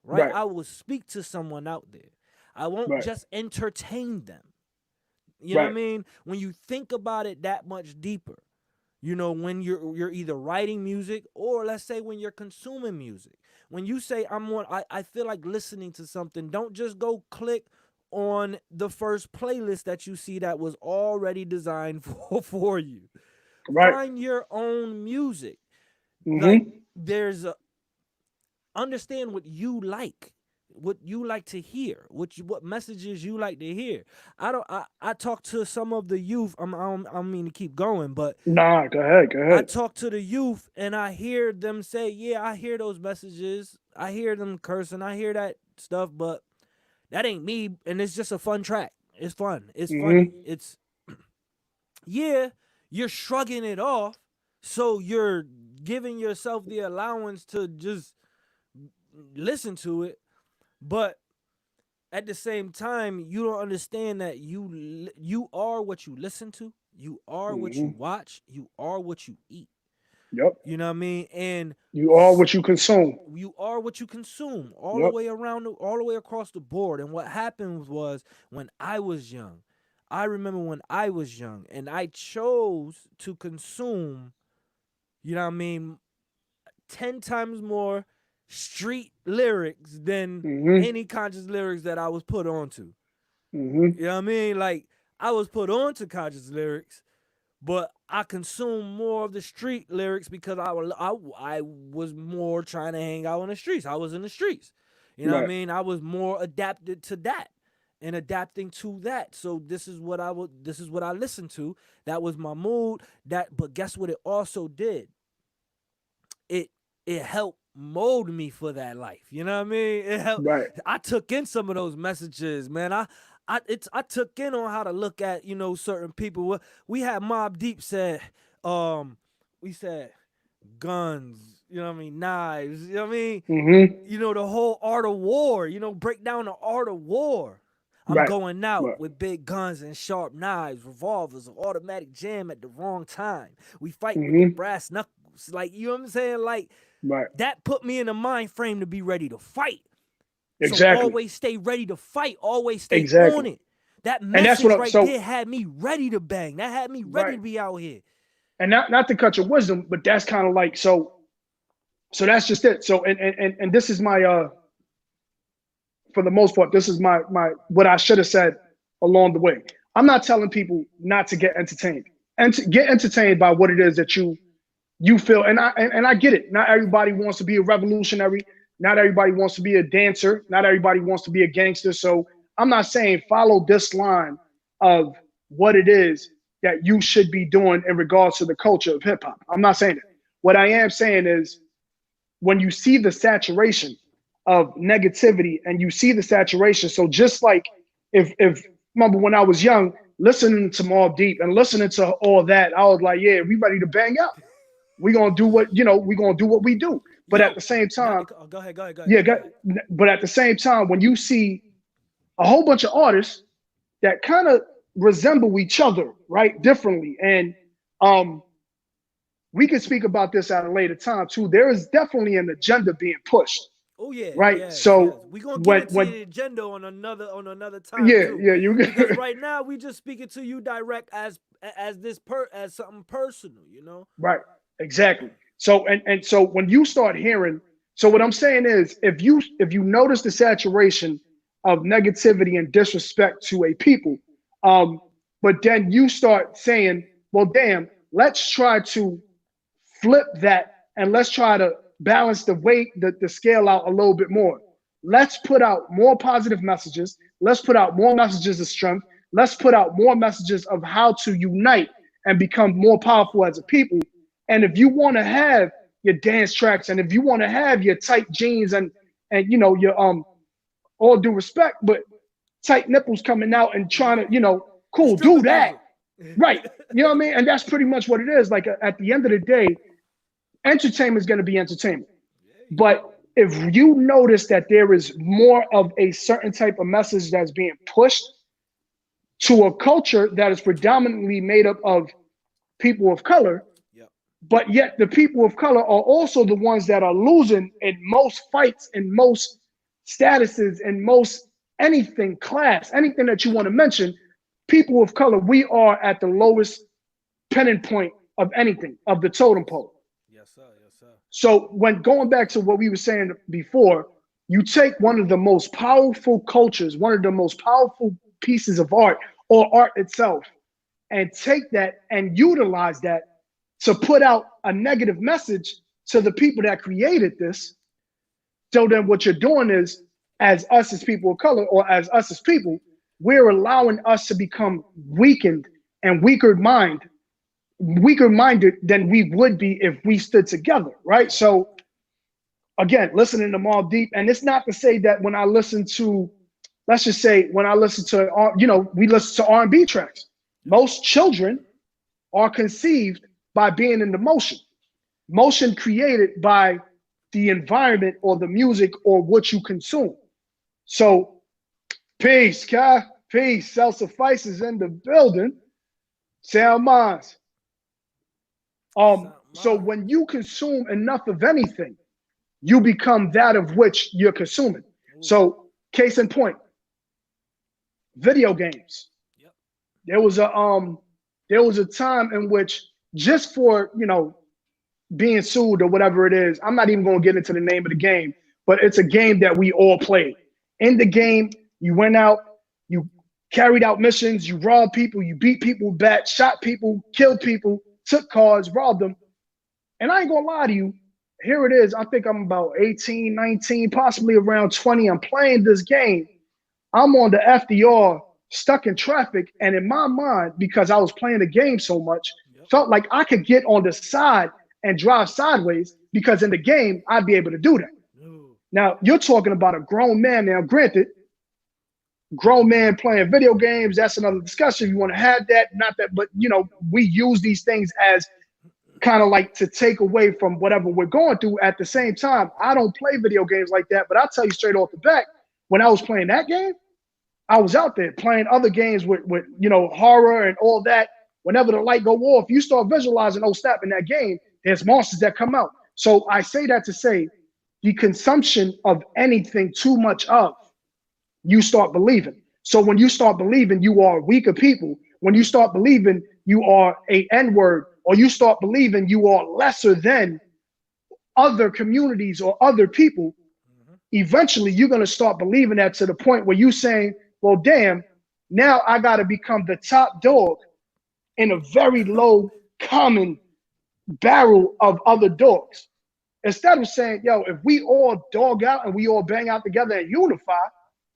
right? Right. I will speak to someone out there. I won't Right. just entertain them. You know what I Right. mean? When you think about it that much deeper, when you're either writing music, or let's say when you're consuming music. When you say I feel like listening to something, don't just go click on the first playlist that you see that was already designed for you. Right. Find your own music. Like Mm-hmm. there's understand what you like, to hear, what messages you like to hear. I talk to some of the youth. I don't mean to keep going, but Nah, go ahead, go I ahead. talk to the youth and I hear them say, yeah, I hear those messages. I hear them cursing. I hear that stuff, but that ain't me. And it's just a fun track. It's fun. It's funny. Mm-hmm. It's, yeah, you're shrugging it off. So you're giving yourself the allowance to just listen to it. But at the same time, you don't understand that you are what you listen to. You are what you Mm-hmm. watch. You are what you eat. Yep. You know what I mean? And You are what you consume. you are what you consume all the Yep. way around, all the way across the board. And what happened was when I was young, I remember when I was young and I chose to consume, you know what I mean, 10 times more street lyrics than Mm-hmm. any conscious lyrics that I was put onto. Mm-hmm. You know what I mean? Like, I was put onto conscious lyrics, but I consumed more of the street lyrics because I was more trying to hang out in the streets. I was in the streets. You know what I Right. mean? I was more adapted to that and adapting to that. So this is what I listened to. That was my mood. But guess what it also did? It it helped mold me for that life. You know what I mean? It helped. Right. I took in some of those messages, man. I took in on how to look at, certain people. We had Mob Deep said, we said guns, you know what I mean, knives, you know what I mean? Mm-hmm. The whole art of war, break down the art of war. I'm Right. going out Right. with big guns and sharp knives, revolvers, an automatic jam at the wrong time. We fight with the Mm-hmm. brass knuckles. Like, you know what I'm saying? Like, Right. that put me in a mind frame to be ready to fight. So Exactly. always stay ready to fight. Always stay on Exactly. it. That And that's message what I'm right there had me ready to bang. That had me ready right. to be out here. And not to cut your wisdom, but that's kind of like so that's just it. So and this is my for the most part, this is my what I should have said along the way. I'm not telling people not to get entertained and to get entertained by what it is that you feel. And I get it. Not everybody wants to be a revolutionary. Not everybody wants to be a dancer. Not everybody wants to be a gangster. So I'm not saying follow this line of what it is that you should be doing in regards to the culture of hip hop. I'm not saying that. What I am saying is when you see the saturation of negativity and you see the saturation. So just like if remember when I was young, listening to Mobb Deep and listening to all that, I was like, yeah, we ready to bang out. We're gonna do what we're gonna do what we do. But at Yo, the same not time, to, oh, go ahead, go ahead, go ahead, yeah, go ahead. but at the same time, when you see a whole bunch of artists that kind of resemble each other, right, differently, and we can speak about this at a later time too. There is definitely an agenda being pushed, Oh yeah, right? yes, yes. So We're gonna get into when the agenda on another time yeah, too. yeah, you Because right now we just speaking to you direct as something personal, right, exactly. So and so when you start hearing, so what I'm saying is, if you notice the saturation of negativity and disrespect to a people, but then you start saying, well, damn, let's try to flip that and let's try to balance the weight, the scale out a little bit more. Let's put out more positive messages. Let's put out more messages of strength. Let's put out more messages of how to unite and become more powerful as a people. And if you want to have your dance tracks and if you want to have your tight jeans and your all due respect, but tight nipples coming out and trying to, The cool, stripper do that. music. Right. You know what I mean? And that's pretty much what it is. Like at the end of the day, entertainment is going to be entertainment. But if you notice that there is more of a certain type of message that's being pushed to a culture that is predominantly made up of people of color, Yep. but yet the people of color are also the ones that are losing in most fights, in most statuses, in most anything, class, anything that you want to mention, people of color, we are at the lowest pennant point of anything, of the totem pole. Yes, sir. Yes, sir. So when going back to what we were saying before, you take one of the most powerful cultures, one of the most powerful pieces of art or art itself, and take that and utilize that to put out a negative message to the people that created this, So then what you're doing is, as us as people of color, or as us as people, we're allowing us to become weakened and weaker minded than we would be if we stood together, right? So again, listening to Mobb Deep, and it's not to say that when I listen to, let's just say when I listen to, we listen to R&B tracks. Most children are conceived by being in the motion created by the environment or the music or what you consume. So peace, Kai. Peace. Self-suffice is in the building. SoundMinds. So when you consume enough of anything, you become that of which you're consuming. So case in point, video games. Yep. There was a time in which, just for being sued or whatever it is, I'm not even going to get into the name of the game, but it's a game that we all played. In the game, you went out, you carried out missions, you robbed people, you beat people back, shot people, killed people, took cars, robbed them. And I ain't gonna lie to you, here it is. I think I'm about 18, 19, possibly around 20. I'm playing this game. I'm on the FDR, stuck in traffic. And in my mind, because I was playing the game so much, felt like I could get on the side and drive sideways, because in the game, I'd be able to do that. Now, you're talking about a grown man. Now, granted, grown man playing video games, that's another discussion. You want to have that, not that, but we use these things as kind of like to take away from whatever we're going through. At the same time, I don't play video games like that, but I'll tell you straight off the bat, when I was playing that game, I was out there playing other games with horror and all that. Whenever the light go off, you start visualizing, oh snap, in that game, there's monsters that come out. So I say that to say, the consumption of anything too much of, you start believing. So when you start believing you are weaker people, when you start believing you are a N-word, or you start believing you are lesser than other communities or other people, eventually you're going to start believing that, to the point where you saying, well, damn, now I got to become the top dog in a very low common barrel of other dogs. Instead of saying, yo, if we all dog out and we all bang out together and unify,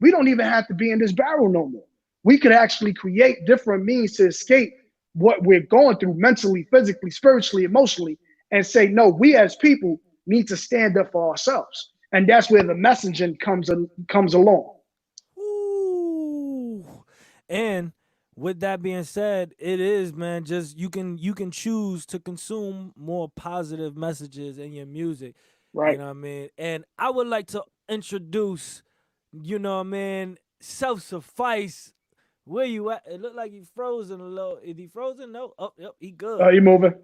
we don't even have to be in this barrel no more. We could actually create different means to escape what we're going through mentally, physically, spiritually, emotionally, and say, no, we as people need to stand up for ourselves. And that's where the messaging comes along. Ooh. And with that being said, it is, man, just you can choose to consume more positive messages in your music. Right. You know what I mean? And I would like to introduce, self-suffice. Where you at? It looked like he's frozen a little. Is he frozen? No. Oh, yep, he good. He moving.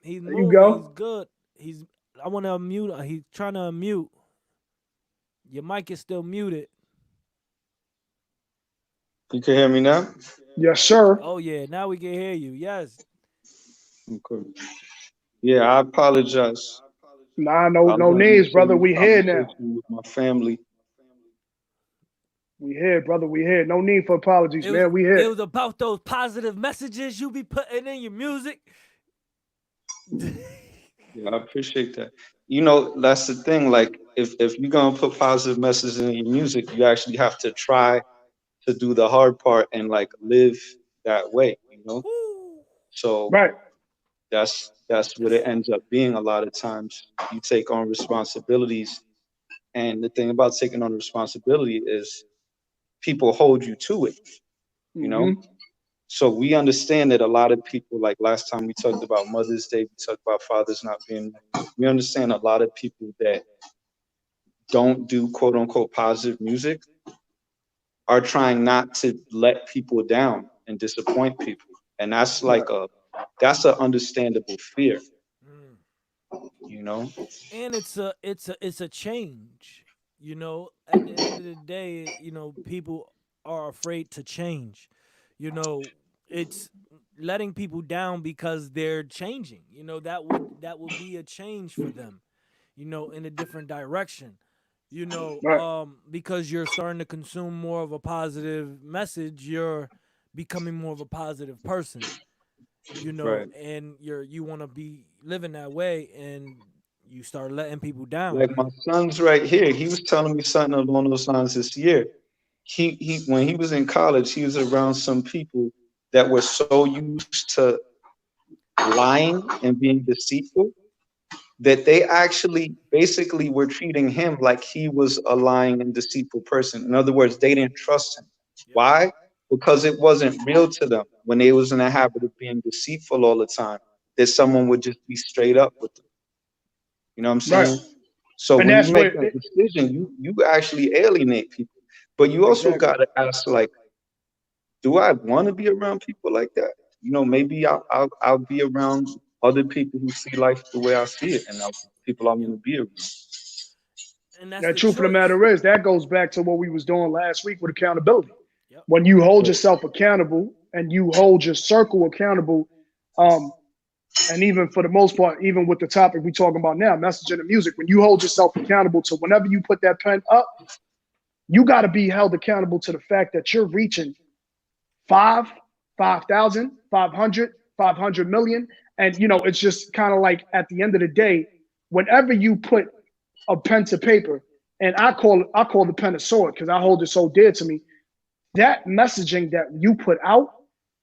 He's there moving. You go. He's good. I want to unmute. He's trying to unmute. Your mic is still muted. You can hear me now? Yes, sir. Oh yeah, now we can hear you. Yes. Okay. Yeah, I apologize. Nah, I no was having needs, the brother. same We here now. conversation with my family. We here, brother. We here. No need for apologies, It man. We here. was about those positive messages you be putting in your music. Yeah, I appreciate that. That's the thing. Like, if you're gonna put positive messages in your music, you actually have to try to do the hard part and like live that way. So Right. that's what it ends up being a lot of times. You take on responsibilities, and the thing about taking on responsibility is people hold you to it, you know? Mm-hmm. So we understand that a lot of people, like last time we talked about Mother's Day, we talked about fathers not being, we understand a lot of people that don't do quote unquote positive music are trying not to let people down and disappoint people. And that's like that's an understandable fear, you know? And it's a change. At the end of the day, people are afraid to change. It's letting people down because they're changing. That would be a change for them, in a different direction. Right. Because you're starting to consume more of a positive message, you're becoming more of a positive person. Right. And you want to be living that way, and you start letting people down. Like my son's right here. He was telling me something along those lines this year. He when he was in college, he was around some people that were so used to lying and being deceitful that they actually basically were treating him like he was a lying and deceitful person. In other words, they didn't trust him. Why? Because it wasn't real to them when they was in the habit of being deceitful all the time, that someone would just be straight up with them. You know what I'm saying? Right. So And when that's you make where that decision, you actually alienate people. But you also exactly. got to ask, like, do I want to be around people like that? You know, maybe I'll be around other people who see life the way I see it, and people I'm going to be around. And that's The the truth of the choice. matter is that goes back to what we was doing last week with accountability. Yep. When you hold yourself accountable and you hold your circle accountable, and even for the most part, even with the topic we talking about now, messaging and music, when you hold yourself accountable to whenever you put that pen up, you got to be held accountable to the fact that you're reaching 5,000, 500, 500 million. And, you know, it's just kind of like at the end of the day, whenever you put a pen to paper, and I call the pen a sword because I hold it so dear to me, that messaging that you put out,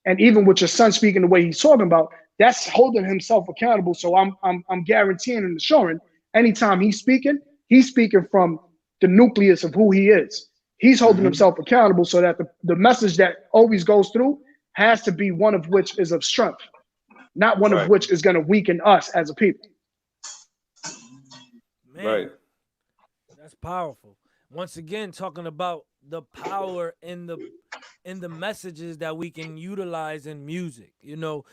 and even with your son speaking the way he's talking about, that's holding himself accountable. So I'm guaranteeing and assuring anytime he's speaking from the nucleus of who he is. He's holding himself accountable so that the message that always goes through has to be one of which is of strength, not one of which is going to weaken us as a people. Man, Right. that's powerful. Once again, talking about the power in the messages that we can utilize in music. You know,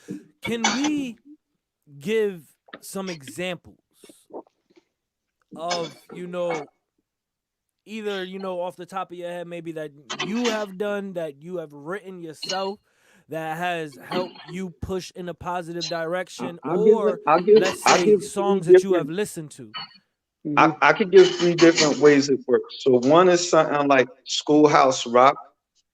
can we give some examples of, you know, either, you know, off the top of your head, maybe that you have done, that you have written yourself, that has helped you push in a positive direction, or let's I'll say give three songs that you have different. listened to? I could give three different ways it works. So one is something like Schoolhouse Rock,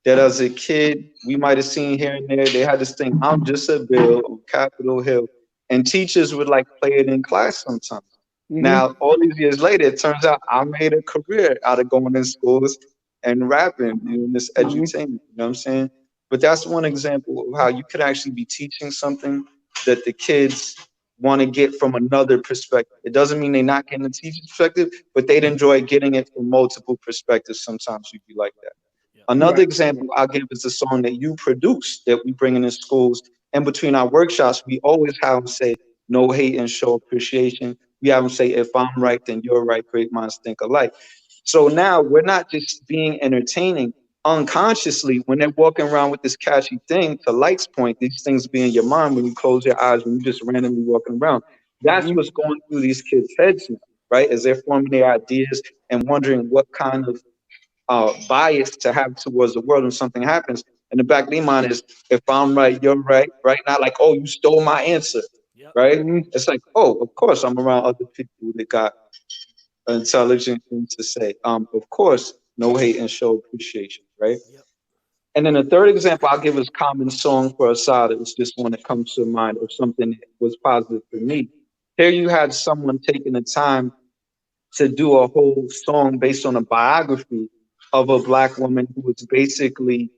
that as a kid we might have seen here and there. They had this thing, "I'm just a bill" on Capitol Hill, and teachers would like play it in class sometimes. Now, all these years later, it turns out I made a career out of going in schools and rapping, you know, this edutainment. You know what I'm saying? But that's one example of how you could actually be teaching something that the kids want to get from another perspective. It doesn't mean they're not getting the teacher's perspective, but they'd enjoy getting it from multiple perspectives. Sometimes you'd be like that. Another example I'll give is a song that you produce that we bring in the schools. And between our workshops, we always have them say, "No hate and show appreciation." We have them say, "If I'm right, then you're right. Great minds think alike." So now we're not just being entertaining. Unconsciously, when they're walking around with this catchy thing, to Light's point, these things be in your mind when you close your eyes, when you're just randomly walking around. That's what's going through these kids' heads now, right? As they're forming their ideas and wondering what kind of bias to have towards the world when something happens. In the back of their mind is, if I'm right, you're right, right? Not like, oh, you stole my answer, right? It's like, oh, of course, I'm around other people that got intelligent things to say. Of course, no hate and show appreciation, right? And then the third example I'll give is Common Song for Assad. It was just one that comes to mind of something that was positive for me. Here you had someone taking the time to do a whole song based on a biography of a black woman who was basically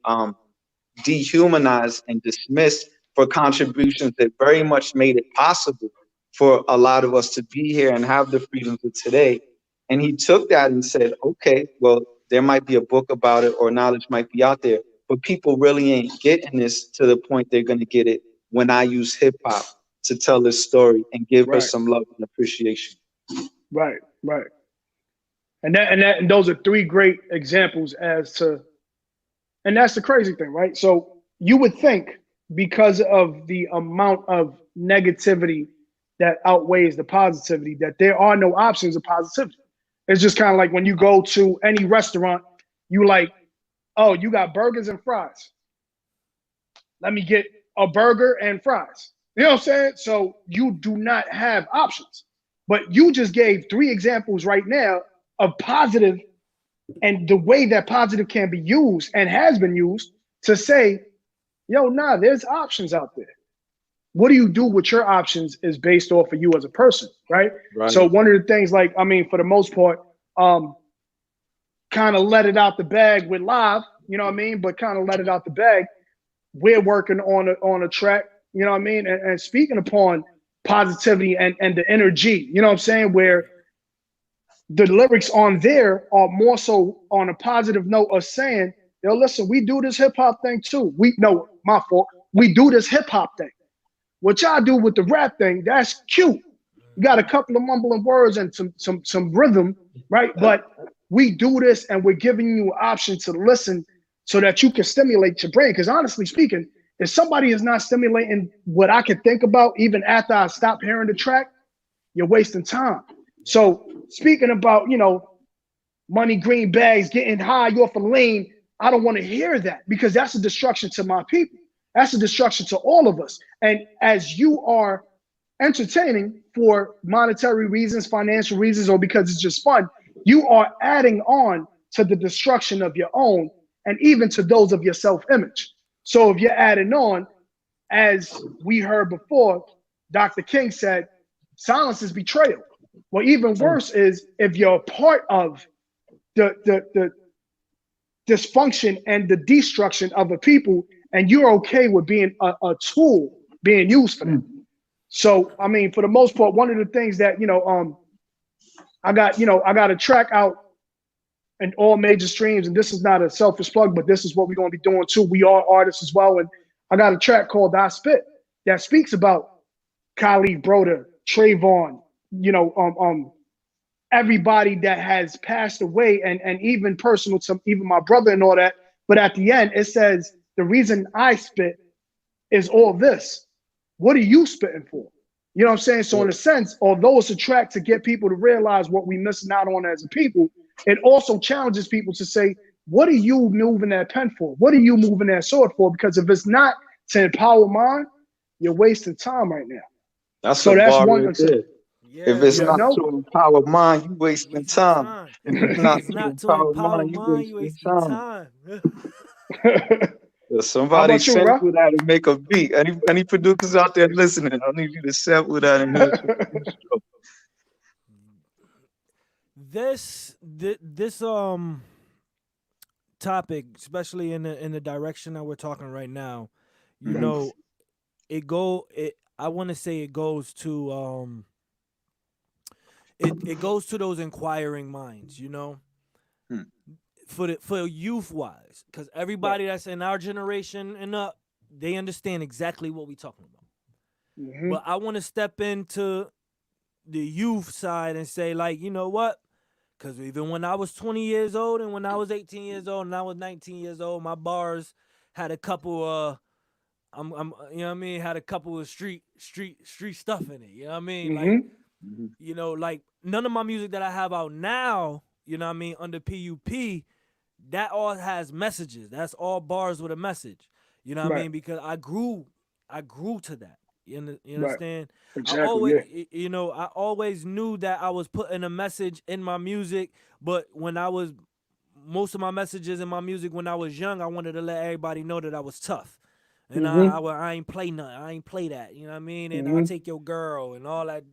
dehumanized and dismissed for contributions that very much made it possible for a lot of us to be here and have the freedoms of today. And he took that and said, okay, well, there might be a book about it or knowledge might be out there, but people really ain't getting this to the point they're going to get it when I use hip hop to tell this story and give her some love and appreciation. Right. And those are three great examples as to, and that's the crazy thing, right? So you would think because of the amount of negativity that outweighs the positivity, that there are no options of positivity. It's just kind of like when you go to any restaurant, you like, oh, you got burgers and fries. Let me get a burger and fries. You know what I'm saying? So you do not have options. But you just gave three examples right now of positive and the way that positive can be used and has been used to say, yo, nah, there's options out there. what do you do with your options is based off of you as a person, right? Right. So one of the things, like, I mean, for the most part, kind of let it out the bag with live, you know what I mean? But kind of let it out the bag. We're working on a track, you know what I mean? And speaking upon positivity and the energy, you know what I'm saying? Where the lyrics on there are more so on a positive note of saying, yo, listen, we do this hip hop thing too. No, my fault. We do this hip hop thing. What y'all do with the rap thing, that's cute. You got a couple of mumbling words and some rhythm, right? But we do this and we're giving you an option to listen so that you can stimulate your brain. Because honestly speaking, if somebody is not stimulating what I can think about even after I stop hearing the track, you're wasting time. So speaking about, money, green bags, getting high off a lane, I don't want to hear that because that's a destruction to my people. That's a destruction to all of us. And as you are entertaining for monetary reasons, financial reasons, or because it's just fun, you are adding on to the destruction of your own and even to those of your self-image. So if you're adding on, as we heard before, Dr. King said, silence is betrayal. Well, even worse is if you're a part of the dysfunction and the destruction of a people, and you're okay with being a tool being used for them. So, I mean, for the most part, one of the things that, I got a track out in all major streams, and this is not a selfish plug, but this is what we're going to be doing too. We are artists as well. And I got a track called I Spit that speaks about Khalid Broder, Trayvon, everybody that has passed away and even personal to even my brother and all that. But at the end, it says, the reason I spit is all this. What are you spitting for? You know what I'm saying? So in a sense, although it's a track to get people to realize what we're missing out on as a people, it also challenges people to say, what are you moving that pen for? What are you moving that sword for? Because if it's not to empower mine, you're wasting time right now. That's So a that's bar one right there. Yeah, If it's you not know? to empower mind, you wasting time. If it's If not it's to not to empower empower mind, you mine, you wasting wasting time. time. If How somebody about you, Ralph? sample that and make a beat. Any producers out there listening, I need you to sample that and hear some intro. This topic, especially in the direction that we're talking right now, you know, I want to say it goes to it goes to those inquiring minds, Hmm. for youth wise, because everybody that's in our generation and up, they understand exactly what we're talking about. But I want to step into the youth side and say, like, you know what? Because even when I was 20 years old and when I was 18 years old and I was 19 years old, my bars had a couple you know what I mean, had a couple of street stuff in it. You know what I mean? Like, Mhm. like none of my music that I have out now, you know what I mean, under PUP, that all has messages. That's all bars with a message. You know what I Right, mean? Because I grew to that. You right. understand? I Exactly, always, yeah. I always knew that I was putting a message in my music, but when I was most of my messages in my music when I was young, I wanted to let everybody know that I was tough. And I ain't play nothing. I ain't play that. You know what I mean? And I'll take your girl and all that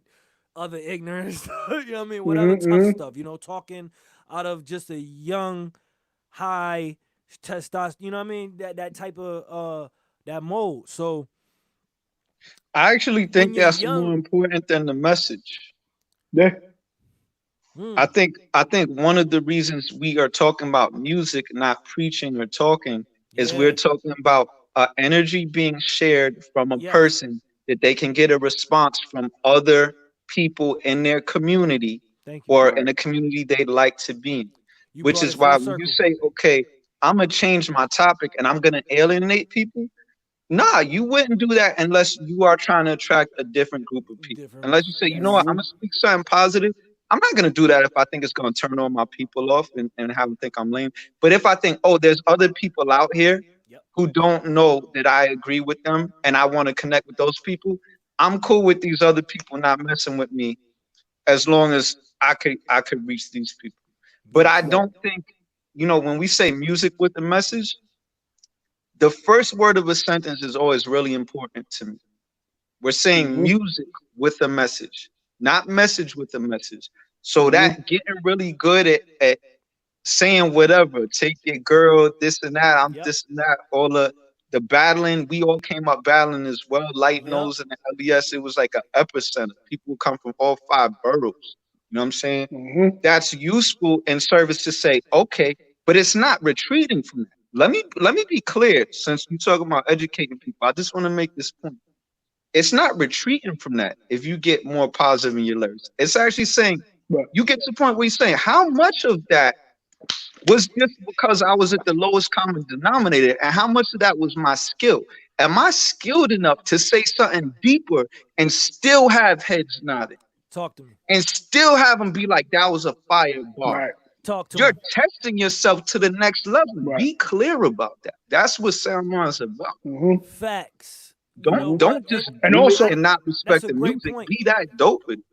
other ignorance. You know what I mean? Whatever tough stuff. Talking out of just a young, high testosterone. You know what I mean? That type of that mode. So I actually when think you're that's more young, important than the message. Yeah. I think one of the reasons we are talking about music, not preaching or talking, is we're yeah, talking about energy being shared from a yes. person that they can get a response from other people in their community Thank you. or Right. in a community they'd like to be in. You Which brought it is why full when you circle. say, okay, I'm gonna change my topic and I'm gonna alienate people, nah, you wouldn't do that unless you are trying to attract a different group of people. Different. Unless you say, you know what, Yes. I'm gonna speak something positive. I'm not gonna do that if I think it's gonna turn all my people off and have them think I'm lame. But if I think, oh, there's other people out here Yep. who don't know that I agree with them and I want to connect with those people, I'm cool with these other people not messing with me as long as I could reach these people. But I Yes. Right. don't think, when we say music with a message, the first word of a sentence is always really important to me. We're saying music with a message, not message with a message. So that getting really good at saying whatever, take your girl, this and that, I'm this and that, all the battling, we all came up battling as well. Light Nose and the LES, it was like an epicenter. People come from all 5 boroughs. You know what I'm saying? That's useful in service to say, okay, but it's not retreating from that. Let me be clear, since you're talking about educating people. I just want to make this point. It's not retreating from that if you get more positive in your lyrics. It's actually saying, you get to the point where you're saying, how much of that was just because I was at the lowest common denominator, and how much of that was my skill? Am I skilled enough to say something deeper and still have heads nodding? Talk to me. And still have them be like, that was a fire bar. Right. Talk to You're me. testing yourself to the next level. Right. Be clear about that. That's what SoundMinds is about. Facts. Don't just and do also, it and not respect the music. Point. Be that dope with it.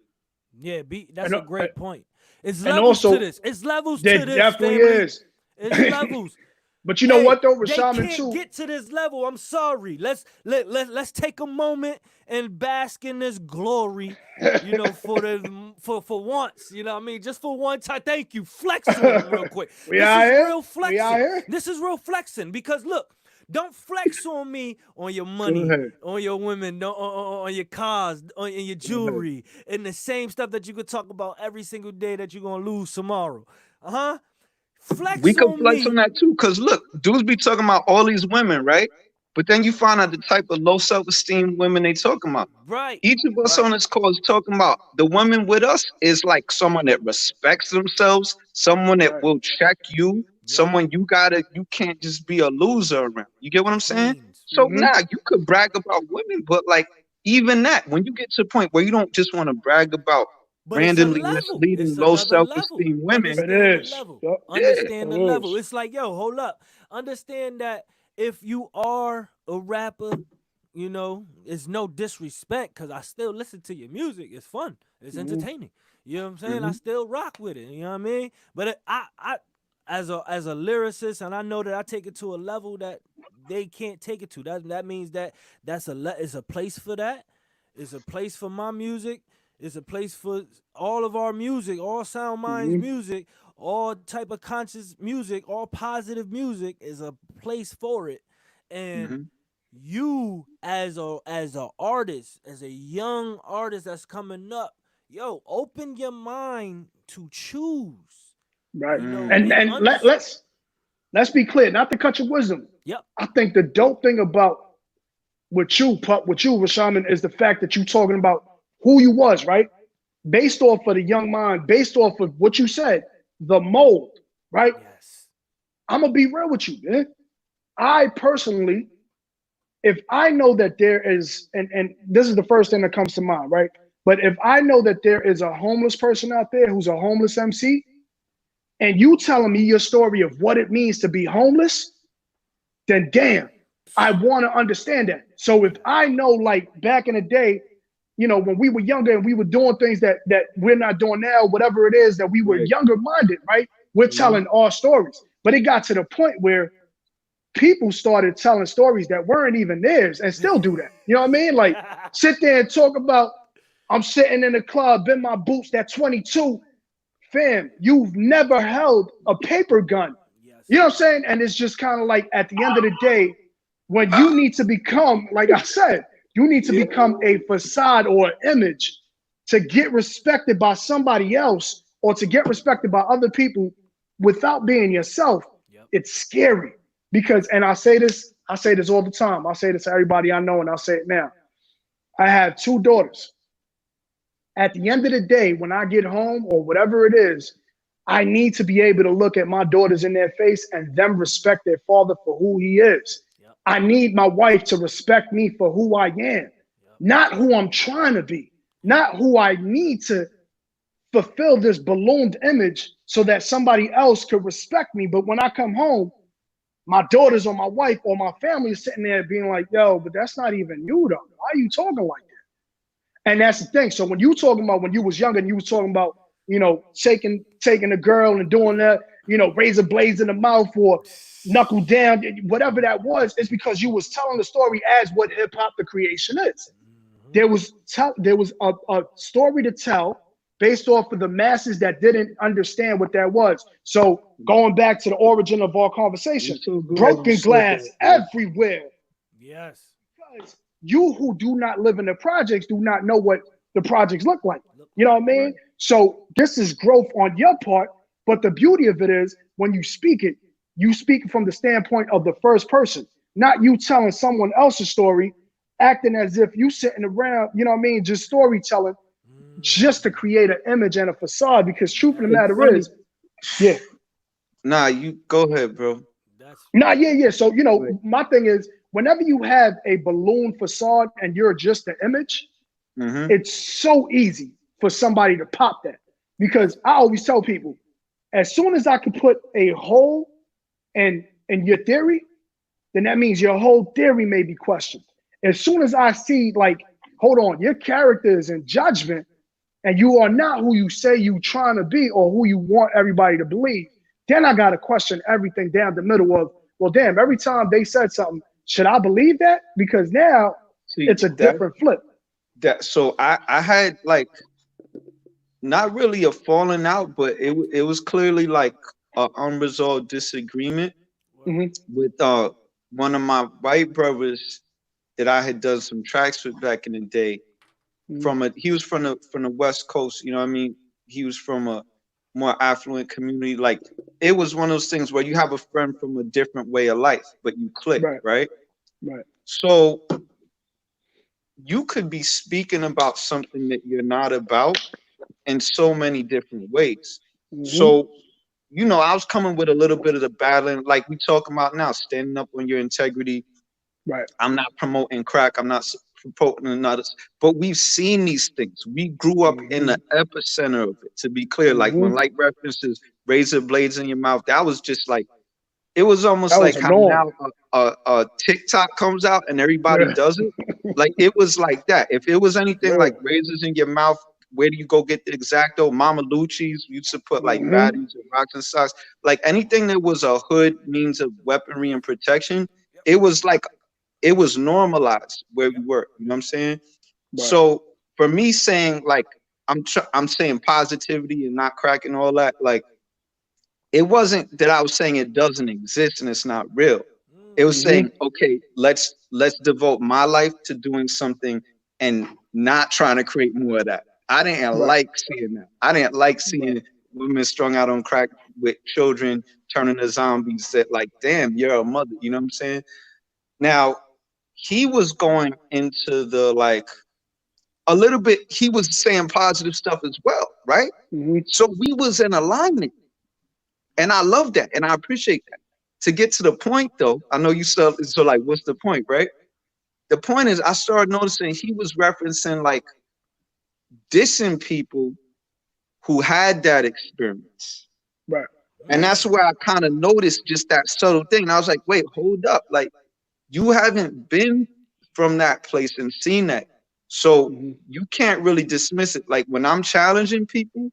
Yeah, that's a great point. It's and levels also, to this. It's levels there to this. definitely family. is. It's levels. But you know what though, they Rashad, can't too. get to this level. I'm sorry. Let's take a moment and bask in this glory. You know, for once. You know what I mean? Just for one time. Thank you. Flex on it real quick. This is real flexing. This is real flexing because look. Don't flex on me on your money, on your women, on your cars, on your jewelry, and the same stuff that you could talk about every single day that you're gonna lose tomorrow. Flex we could on flex me. on that too, because look, dudes be talking about all these women, right? But then you find out the type of low self-esteem women they talking about. Right. Each of us on this call is talking about the women with us is like someone that respects themselves, someone that will check you, someone you can't just be a loser around. You get what I'm saying? So now you could brag about women, but like even that, when you get to the point where you don't just want to brag about randomly misleading low self-esteem women, Understand the level. It's like, yo, hold up. Understand that if you are a rapper, you know, it's no disrespect because I still listen to your music. It's fun. It's entertaining. You know what I'm saying? I still rock with it. You know what I mean? But I as a lyricist, and I know that I take it to a level that they can't take it to. That means that it's a place for that. It's a place for my music. It's a place for all of our music, all SoundMinds music, all type of conscious music, all positive music is a place for it. And you as a artist, as a young artist that's coming up, yo, open your mind to choose. Right. You know, and let's be clear, not to cut your wisdom. Yep. I think the dope thing about with you, Rashaman, is the fact that you talking about who you was, right? Based off of the young mind, based off of what you said, the mold, right? Yes. I'm gonna be real with you, man. I personally, if I know that there is, and this is the first thing that comes to mind, right? But if I know that there is a homeless person out there who's a homeless MC, and you telling me your story of what it means to be homeless, then damn, I want to understand that. So if I know, like back in the day, you know, when we were younger and we were doing things that we're not doing now, whatever it is that we were younger minded, right? We're telling our stories. But it got to the point where people started telling stories that weren't even theirs and still do that. You know what I mean? Like sit there and talk about, I'm sitting in the club in my boots, that 22. Fam, you've never held a paper gun. You know what I'm saying? And it's just kind of like at the end of the day, when you need to become, like I said, you need to become a facade or an image to get respected by somebody else or to get respected by other people without being yourself. It's scary because, and I say this all the time. I say this to everybody I know, and I'll say it now. I have 2 daughters. At the end of the day, when I get home or whatever it is, I need to be able to look at my daughters in their face and them respect their father for who he is. I need my wife to respect me for who I am, not who I'm trying to be, not who I need to fulfill this ballooned image so that somebody else could respect me. But when I come home, my daughters or my wife or my family is sitting there being like, yo, but that's not even you though. Why are you talking like that? And that's the thing. So when you talking about when you was younger and you was talking about, you know, taking a girl and doing that, you know, razor blades in the mouth or knuckle down, whatever that was, it's because you was telling the story as what hip hop the creation is. There was a story to tell based off of the masses that didn't understand what that was. So going back to the origin of our conversation, so broken glass everywhere. Yes. Because you who do not live in the projects do not know what the projects look like. You know what I mean? Right. So this is growth on your part, but the beauty of it is when you speak it, you speak from the standpoint of the first person, not you telling someone else's story, acting as if you sitting around, you know what I mean, just storytelling, just to create an image and a facade. Because truth of the matter is, yeah. Nah, you go ahead, bro. Yeah. So, you know, my thing is, whenever you have a balloon facade and you're just the image, it's so easy for somebody to pop that. Because I always tell people, as soon as I can put a hole in your theory, then that means your whole theory may be questioned. As soon as I see, like, hold on, your character is in judgment and you are not who you say you trying to be or who you want everybody to believe, then I got to question everything down the middle of, well, damn, every time they said something, should I believe that? Because now it's a different flip. So I had like, not really a falling out, but it was clearly like an unresolved disagreement with one of my white brothers that I had done some tracks with back in the day. He was from the West Coast, you know what I mean? He was from a more affluent community. Like, it was one of those things where you have a friend from a different way of life, but you click, right? So you could be speaking about something that you're not about in so many different ways. So, you know, I was coming with a little bit of the battling, like we talking about now, standing up on your integrity. Right. I'm not promoting crack. I'm not promoting another. But we've seen these things. We grew up in the epicenter of it, to be clear. Like when Light references razor blades in your mouth, that was just like, it was almost like how now a TikTok comes out and everybody does it. Like, it was like that. If it was anything like razors in your mouth, where do you go get the Exacto? Mama Lucci's used to put like baddies and rocks and socks. Like anything that was a hood means of weaponry and protection, it was like, it was normalized where we were. You know what I'm saying? So for me saying like, I'm saying positivity and not cracking all that, like, it wasn't that I was saying it doesn't exist and it's not real. It was saying, okay, let's devote my life to doing something and not trying to create more of that. I didn't like seeing that. I didn't like seeing women strung out on crack with children turning to zombies that like, damn, you're a mother. You know what I'm saying? Now, he was going into the like, a little bit, he was saying positive stuff as well, right? So we was in alignment. And I love that. And I appreciate that. To get to the point though, I know you said, so like, what's the point, right? The point is I started noticing he was referencing like dissing people who had that experience. Right. And that's where I kind of noticed just that subtle thing. And I was like, wait, hold up. Like, you haven't been from that place and seen that. So you can't really dismiss it. Like when I'm challenging people,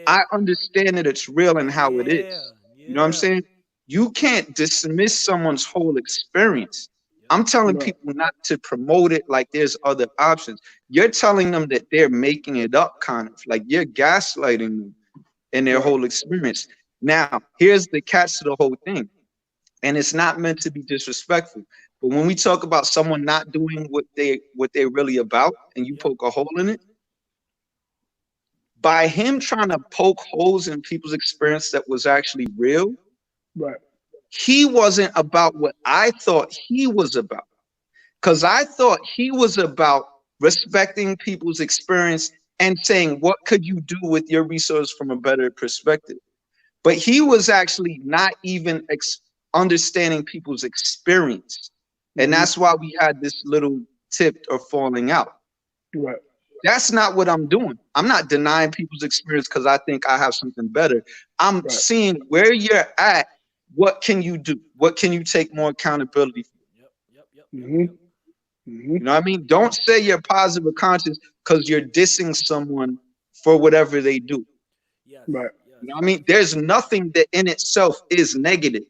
I understand that it's real and how it is. You know what I'm saying? You can't dismiss someone's whole experience. I'm telling people not to promote it like there's other options. You're telling them that they're making it up, kind of like you're gaslighting them in their whole experience. Now, here's the catch to the whole thing. And it's not meant to be disrespectful. But when we talk about someone not doing what they're really about and you poke a hole in it, by him trying to poke holes in people's experience that was actually real, he wasn't about what I thought he was about. Because I thought he was about respecting people's experience and saying, what could you do with your resource from a better perspective? But he was actually not even understanding people's experience. And that's why we had this little tip or falling out. That's not what I'm doing. I'm not denying people's experience because I think I have something better. I'm seeing where you're at. What can you do? What can you take more accountability for? You know what I mean? Don't say you're positive or conscious because you're dissing someone for whatever they do. You know what I mean? There's nothing that in itself is negative.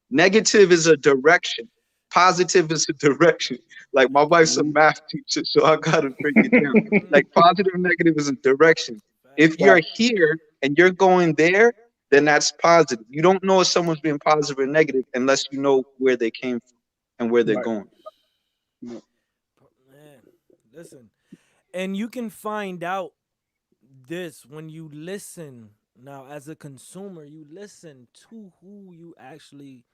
Negative is a direction. positive is a direction. Like my wife's a math teacher, so I gotta break it down. Like positive and negative is a direction. If you're here and you're going there, then that's positive. You don't know if someone's being positive or negative unless you know where they came from and where they're going. Man, listen, and you can find out this when you listen. Now, as a consumer, you listen to who you actually,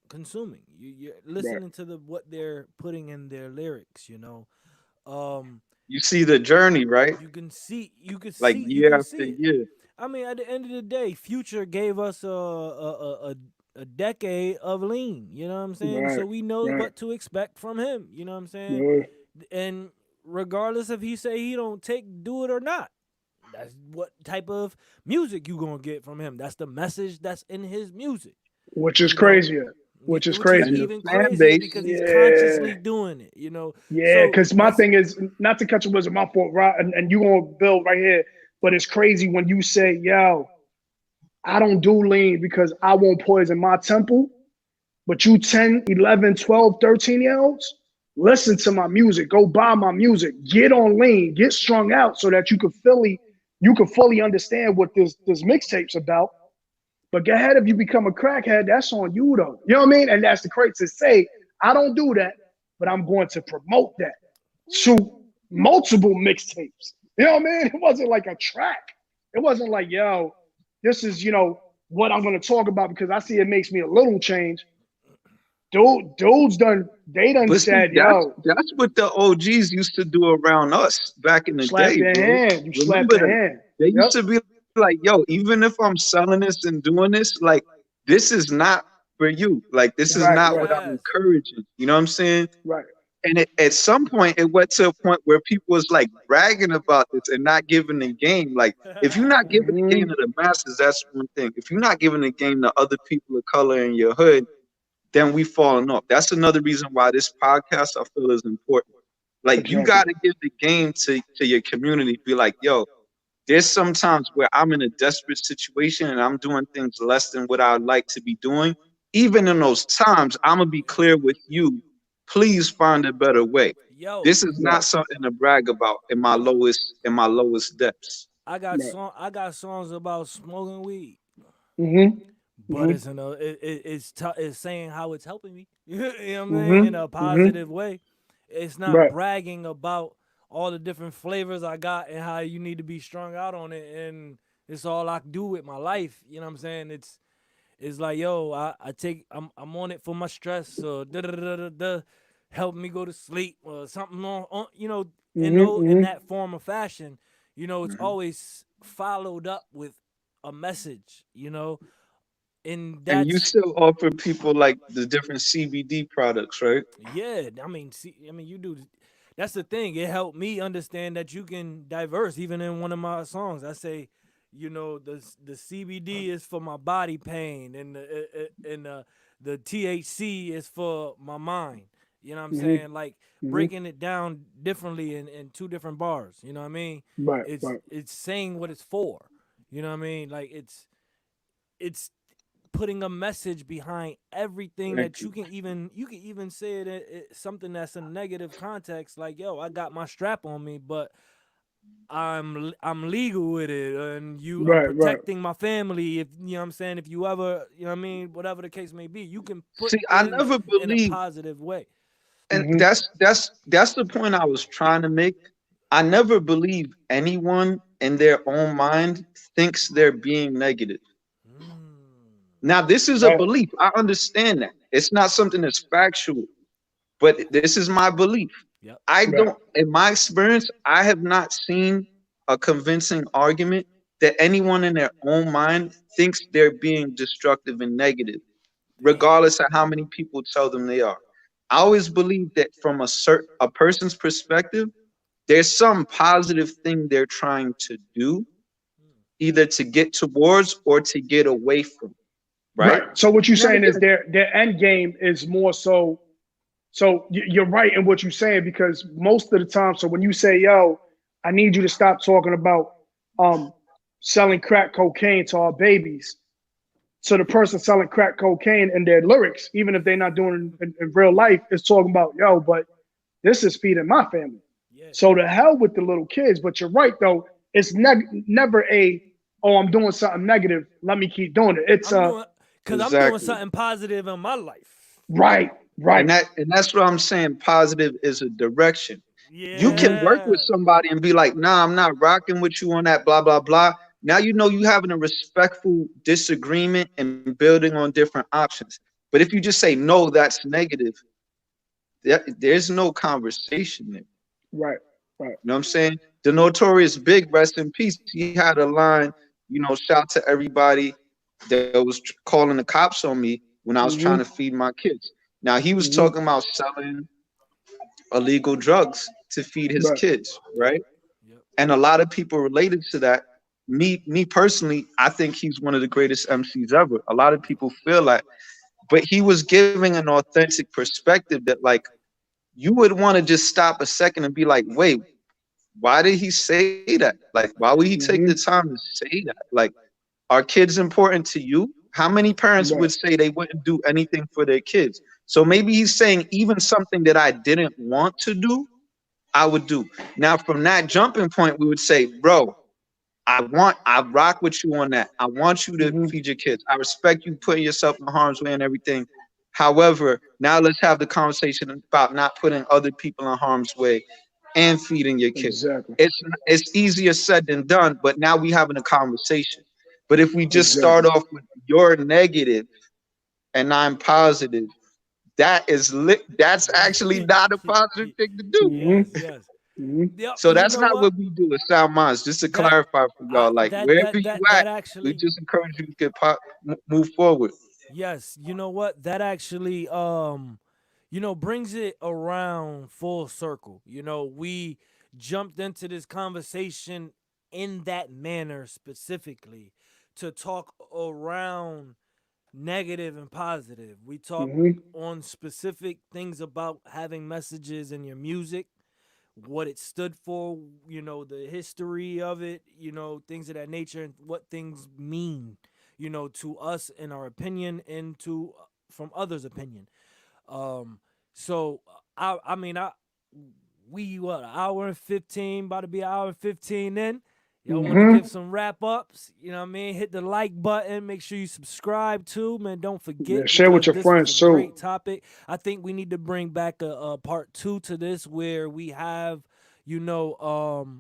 consuming. You're listening to what they're putting in their lyrics. You see the journey, right? You can see. Like You year can after see it. year. I mean, at the end of the day, Future gave us a decade of lean. You know what I'm saying? So we know what to expect from him. You know what I'm saying? And regardless if he say he don't do it or not, that's what type of music you gonna get from him. That's the message that's in his music. Which is crazier. Which is crazy. Even crazier because he's consciously doing it. Yeah, because my thing is, not to cut your wisdom, my fault, right? And you gonna build right here. But it's crazy when you say, yo, I don't do lean because I won't poison my temple. But you 10, 11, 12, 13-year-olds, listen to my music. Go buy my music. Get on lean. Get strung out so that you can fully understand what this mixtape's about. But go ahead, if you become a crackhead, that's on you, though. You know what I mean? And that's the crazy to say, I don't do that, but I'm going to promote that to multiple mixtapes. You know what I mean? It wasn't like a track. It wasn't like, yo, this is, what I'm going to talk about because I see it makes me a little change. Dudes done said, yo. That's what the OGs used to do around us back in the day. Slap their hand. You slap their hand. They used to be like, yo, even if I'm selling this and doing this, like, this is not for you. Like, this is not what I'm encouraging. You know what I'm saying? Right. And at some point, it went to a point where people was like bragging about this and not giving the game. Like, if you're not giving the game to the masses, that's one thing. If you're not giving the game to other people of color in your hood, then we falling off. That's another reason why this podcast I feel is important. Like, you got to give the game to your community. Be like, yo, there's sometimes where I'm in a desperate situation and I'm doing things less than what I'd like to be doing. Even in those times, I'm gonna be clear with you. Please find a better way. This is not something to brag about in my lowest depths. I got songs about smoking weed. Mm-hmm. But it's saying how it's helping me. You know what I mean? In a positive way. It's not bragging about all the different flavors I got and how you need to be strung out on it, and it's all I do with my life. You know what I'm saying? It's like, yo, I'm on it for my stress, or help me go to sleep or something on in that form of fashion. It's always followed up with a message, and you still offer people like the different CBD products, right? Yeah, I mean, you do. That's the thing. It helped me understand that you can diverse. Even in one of my songs, I say, the CBD is for my body pain, and the THC is for my mind. You know what I'm saying? Like breaking it down differently in two different bars. You know what I mean? It's saying what it's for. You know what I mean? Like it's putting a message behind everything that you can even say it something that's a negative context, like, yo, I got my strap on me, but I'm legal with it, and I'm protecting my family. If you know what I'm saying, if you ever, whatever the case may be, you can put I never believe in a positive way. And that's the point I was trying to make. I never believe anyone in their own mind thinks they're being negative. Now, this is a belief. I understand that. It's not something that's factual, but this is my belief. In my experience, I have not seen a convincing argument that anyone in their own mind thinks they're being destructive and negative, regardless of how many people tell them they are. I always believe that from a person's perspective, there's some positive thing they're trying to do, either to get towards or to get away from. Right. So what you're saying is their end game is more so. So you're right in what you're saying, because most of the time, so when you say, yo, I need you to stop talking about selling crack cocaine to our babies, So the person selling crack cocaine in their lyrics, even if they're not doing it in real life, is talking about, yo, but this is feeding my family. Yeah. So to hell with the little kids. But you're right, though. It's never oh, I'm doing something negative. Let me keep doing it. It's I'm doing because I'm doing Exactly. something positive in my life. right. And that's what I'm saying. Positive is a direction. You can work with Yeah. somebody and be like, nah, I'm not rocking with you on that, blah, blah, blah. Now you know you having a respectful disagreement and building on different options. But if you just say no, that's negative, there's no conversation there. Right. You know what I'm saying? The Notorious Big, rest in peace. He had a line, shout to everybody that was calling the cops on me when I was trying to Mm-hmm. feed my kids. Now he was Mm-hmm. talking about selling illegal drugs to feed his Right. kids, right? Yep. Yep. And a lot of people related to that. Me personally, I think he's one of the greatest MCs ever. A lot of people feel that, but he was giving an authentic perspective that, like, you would want to just stop a second and be like, wait, why did he say that? Like, why would he take the Mm-hmm. time to say that? Like, are kids important to you? How many parents would Right. say they wouldn't do anything for their kids? So maybe he's saying even something that I didn't want to do, I would do. Now, from that jumping point, we would say, bro, I rock with you on that. I want you to Mm-hmm. feed your kids. I respect you putting yourself in harm's way and everything. However, now let's have the conversation about not putting other people in harm's way and feeding your kids. Exactly. It's easier said than done, but now we having a conversation. But if we just start Exactly. off with you're negative and I'm positive, that's actually not a positive thing to do. Mm-hmm. Yes. Yes. Mm-hmm. Yep. So And you that's know not what? what we do at Sound Minds. Just to That clarify for y'all, like wherever you at, that we actually, just encourage you to move forward. yes, you know what? That actually brings it around full circle. We jumped into this conversation in that manner specifically to talk around negative and positive. We talk Mm-hmm. on specific things about having messages in your music, what it stood for, the history of it, things of that nature, and what things mean, to us in our opinion and to from others' opinion. Um, so I mean, we what, an hour and 15, about to be an hour and 15 in. Y'all want to give Mm-hmm. some wrap ups, you know what I mean? Hit the like button, make sure you subscribe too, man. Don't Yeah, forget, share with because your this was a friends too. great topic. I think we need to bring back a part 2 to this where we have, you know,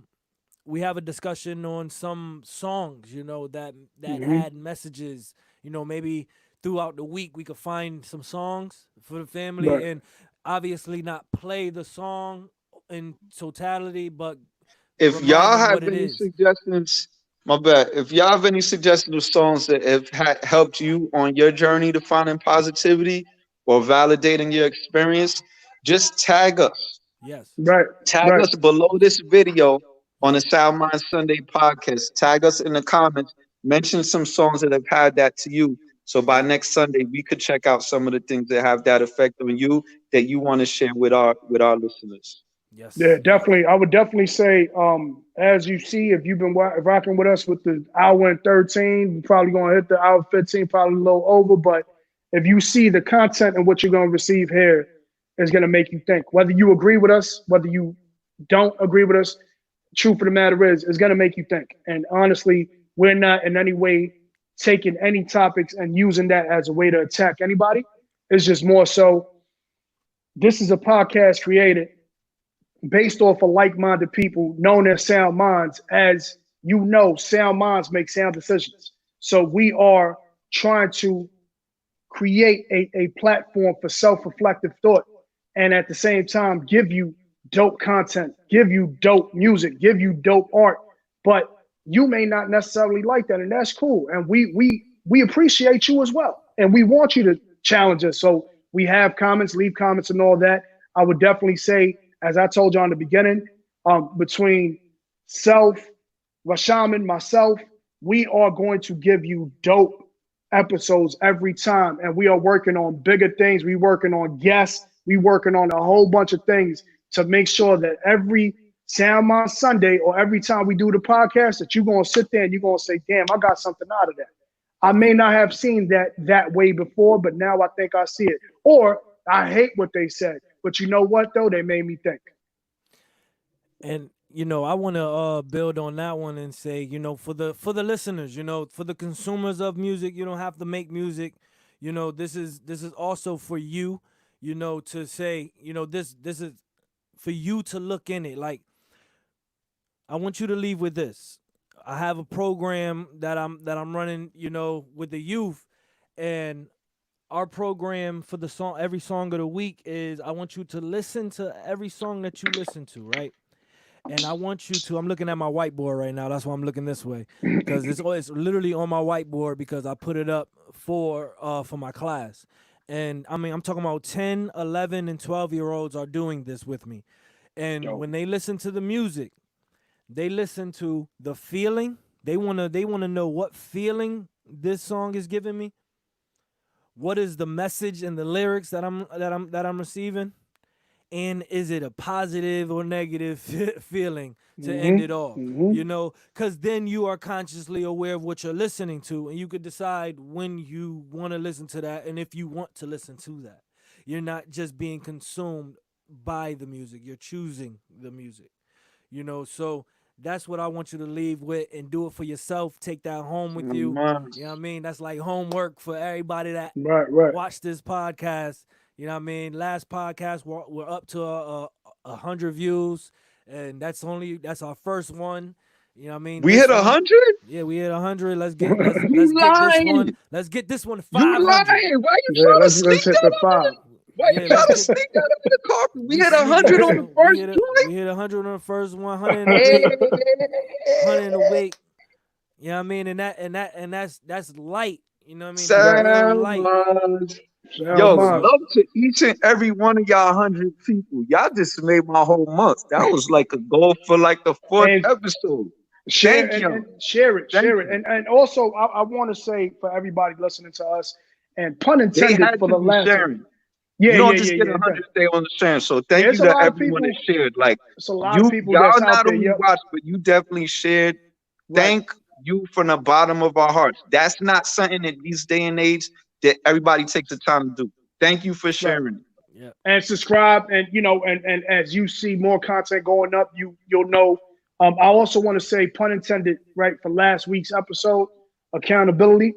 we have a discussion on some songs, that Mm-hmm. had messages, maybe throughout the week we could find some songs for the family Right. and obviously not play the song in totality, but If remind y'all them have what it any is. suggestions, my bad. If y'all have any suggestions of songs that have helped you on your journey to finding positivity or validating your experience, just tag us. Yes. Right. Tag Right. us below this video on the Yep. Sound Mind Sunday podcast. Tag us in the comments. Mention some songs that have had that to you. So by Yep. next Sunday, we could check out some of the things that have that effect on you that you want to share with our listeners. Yeah, Yes. Yes. definitely. I would definitely say, as you see, if you've been rocking with us with the hour and 13, we're probably going to hit the hour 15, probably a little over. But if you see the content and what you're going to receive here is going to make you think, whether you agree with us, whether you don't agree with us, truth of the matter is, it's going to make you think. And honestly, we're not in any way taking any topics and using that as a way to attack anybody. It's just more so, this is a podcast created based off of like-minded people known as sound minds. As you know, sound minds make sound decisions. So we are trying to create a platform for self-reflective thought, and at the same time give you dope content, give you dope music, give you dope art. But you may not necessarily like that, and that's cool. And we appreciate you as well, and we want you to challenge us. So we have comments, leave comments, and all that. I would definitely say, as I told you in the beginning, between Self, Rashaman, myself, we are going to give you dope episodes every time. And we are working on bigger things. We working on guests. We working on a whole bunch of things to make sure that every Sound Mind Sunday or every time we do the podcast that you're going to sit there and you're going to say, damn, I got something out of that. I may not have seen that way before, but now I think I see it. Or I hate what they said, but you know what though? They made me think. And I want to build on that one and say, for the listeners, for the consumers of music, you don't have to make music. This is also for you, to say, this is for you to look in it. Like, I want you to leave with this. I have a program that I'm running, with the youth, and our program for the song, every song of the week, is I want you to listen to every song that you listen to, right? And I want you to. I'm looking at my whiteboard right now. That's why I'm looking this way, because it's literally on my whiteboard because I put it up for my class. And I mean, I'm talking about 10, 11, and 12-year-olds are doing this with me. And Yo, when they listen to the music, they listen to the feeling. They wanna know what feeling this song is giving me. What is the message and the lyrics that I'm receiving? And is it a positive or negative feeling to end it mm-hmm, off? mm-hmm. Because then you are consciously aware of what you're listening to, and you could decide when you want to listen to that and if you want to listen to that. You're not just being consumed by the music, you're choosing the music. So that's what I want you to leave with, and do it for yourself. Take that home with you. Man. You know what I mean? That's like homework for everybody that Right. watch this podcast. You know what I mean? Last podcast, we're up to 100 views, and that's our first one. You know what I mean? We This hit one, 100? yeah, we hit 100. Let's You get this one. lying. Let's get this one You 500. lying. Why you Yeah, trying to let's sneak hit that the under five. the why you Yeah, trying let's to get. sneak that under the carpet? We We hit sneaking 100 on this the one. first joint? We hit 100 on the first one. 100 in a Hey, week. 100 in a week. You know what I mean? And that's light. You know what I mean? That's Right. real light. SoundMinds. You know what I Sound mean? Yo, mind. So love to each and every one of y'all 100 people. Y'all just made my whole month. That was like a goal for like the fourth And episode. share Thank and y'all. share it, Thank share it. you. And also I want to say for everybody listening to us, and pun They intended had for to the be last one. sharing. Yeah, You yeah, don't yeah, just get yeah. a hundred stay on the sharing. So Yeah, thank it's you a to lot of everyone that people. shared. Like It's a lot of you, people that's y'all out not there. only Yep. watched, but you definitely shared. Right. Thank you from the bottom of our hearts. That's not something that these day and age that everybody takes the time to do. Thank you for Right. sharing it. yeah. And subscribe, and and as you see more content going up, you'll know. I also want to say, pun intended, right, for last week's episode, accountability.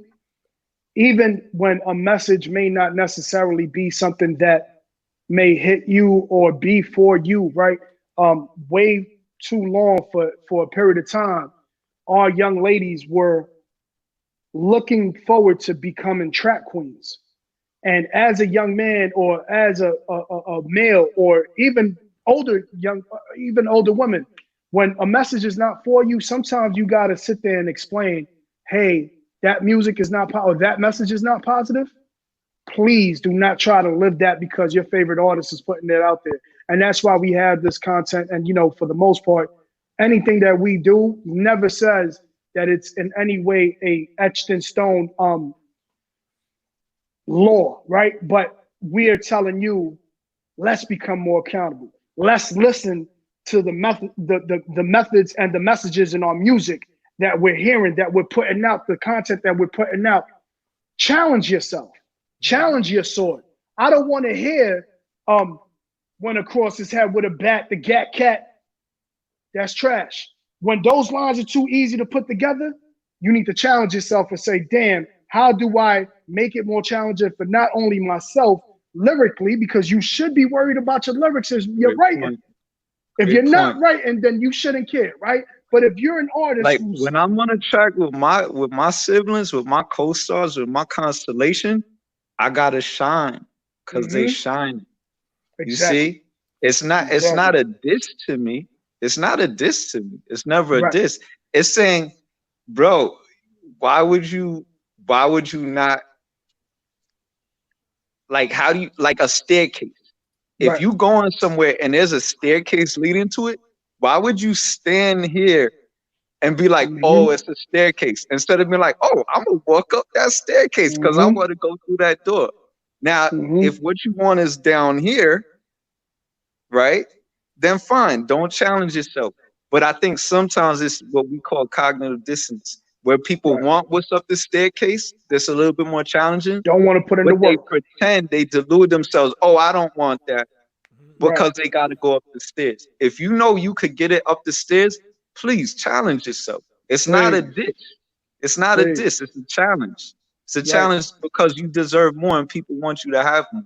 Even when a message may not necessarily be something that may hit you or be for you, right? Way too long for a period of time, our young ladies were looking forward to becoming track queens. And as a young man, or as a male, or even even older women, when a message is not for you, sometimes you got to sit there and explain, hey, that music is not, or that message is not positive. Please do not try to live that because your favorite artist is putting it out there. And that's why we have this content. And, for the most part, anything that we do never says that it's in any way a etched in stone law, right? But we are telling you, let's become more accountable. Let's listen to the method, the methods and the messages in our music that we're hearing, that we're putting out, the content that we're putting out. Challenge yourself. Challenge your sword. I don't want to hear when across his head with a bat, the gat cat. That's trash. When those lines are too easy to put together, you need to challenge yourself and say, damn, how do I make it more challenging for not only myself lyrically, because you should be worried about your lyrics as you're Great writing. point. If Great you're not point. writing, then you shouldn't care, right? But if you're an artist Like who's when I'm on a track with my siblings, with my co-stars, with my constellation, I gotta shine because they Mhm, shine. You exactly, see, it's not exactly, a diss to me. It's not a diss to me. It's never a right, diss. It's saying, bro, why would you why would you not, like, how do you, like a staircase? If right. you going somewhere and there's a staircase leading to it, why would you stand here and be like, oh, Mhm, it's a staircase, instead of being like, oh, I'm gonna walk up that staircase because I mhm, want to go through that door. Now, if mhm. what you want is down here, right, then fine, don't challenge yourself. But I think sometimes it's what we call cognitive dissonance. where people Right. want what's up the staircase that's a little bit more challenging, Don't want to put in the but they work. pretend, they delude themselves, oh, I don't want that, because Right. they got to go up the stairs. If you know you could get it up the stairs, please challenge yourself. It's not a Please. diss. It's not a Please. diss. It's a challenge. It's a Right. challenge because you deserve more and people want you to have more.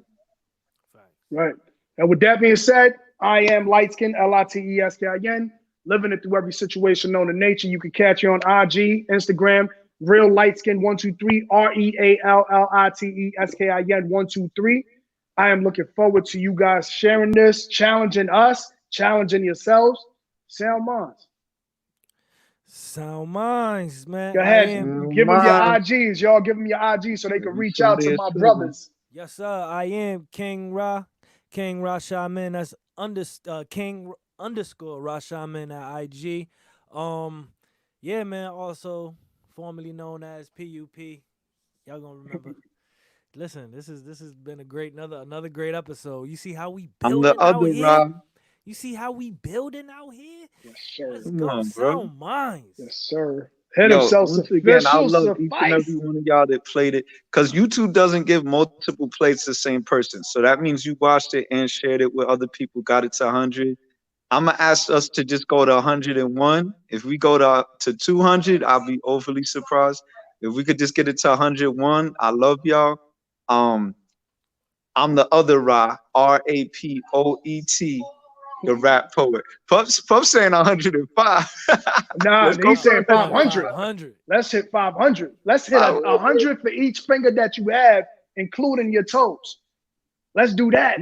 Right. And with that being said, I am LiteSkin, LiteSkin, living it through every situation known in nature. You can catch you on IG, Instagram, Real LiteSkin 123, RealLiteskin 123. I am looking forward to you guys sharing this, challenging us, challenging yourselves. SoundMinds. SoundMinds, man. Go I ahead. am. Give them your Mind. IGs. Y'all give them your IGs so they can reach out to my brothers. Yes, sir. I am King Ra Shaman. That's King _ Ra Shaman at IG. Yeah, man. Also formerly known as PUP. Y'all gonna remember. Listen, this has been a great another great episode. You see how we I'm the building out other here? Rob. You see how we building out here? Yes, sir. Let's Come go, on, bro. SoundMinds. Yes, sir. Hit Yo, himself once again, I sufficient love each and suffice. every one of y'all that played it, because YouTube doesn't give multiple plays to the same person. So that means you watched it and shared it with other people, got it to 100. I'm going to ask us to just go to 101. If we go to 200, I'll be overly surprised. If we could just get it to 101, I love y'all. I'm the other Ra, Rapoet, the rap poet. Puff's saying 105. Nah, Let's go he's saying for 500. 500. Let's hit 500. Let's hit 100 for each finger that you have, including your toes. Let's do that.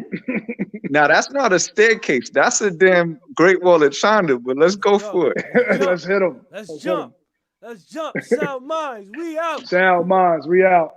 Now, that's not a staircase. That's a damn Great Wall of China, but let's go for it. Let's hit them. Let's jump. Let's jump. SoundMinds. We out. SoundMinds. We out.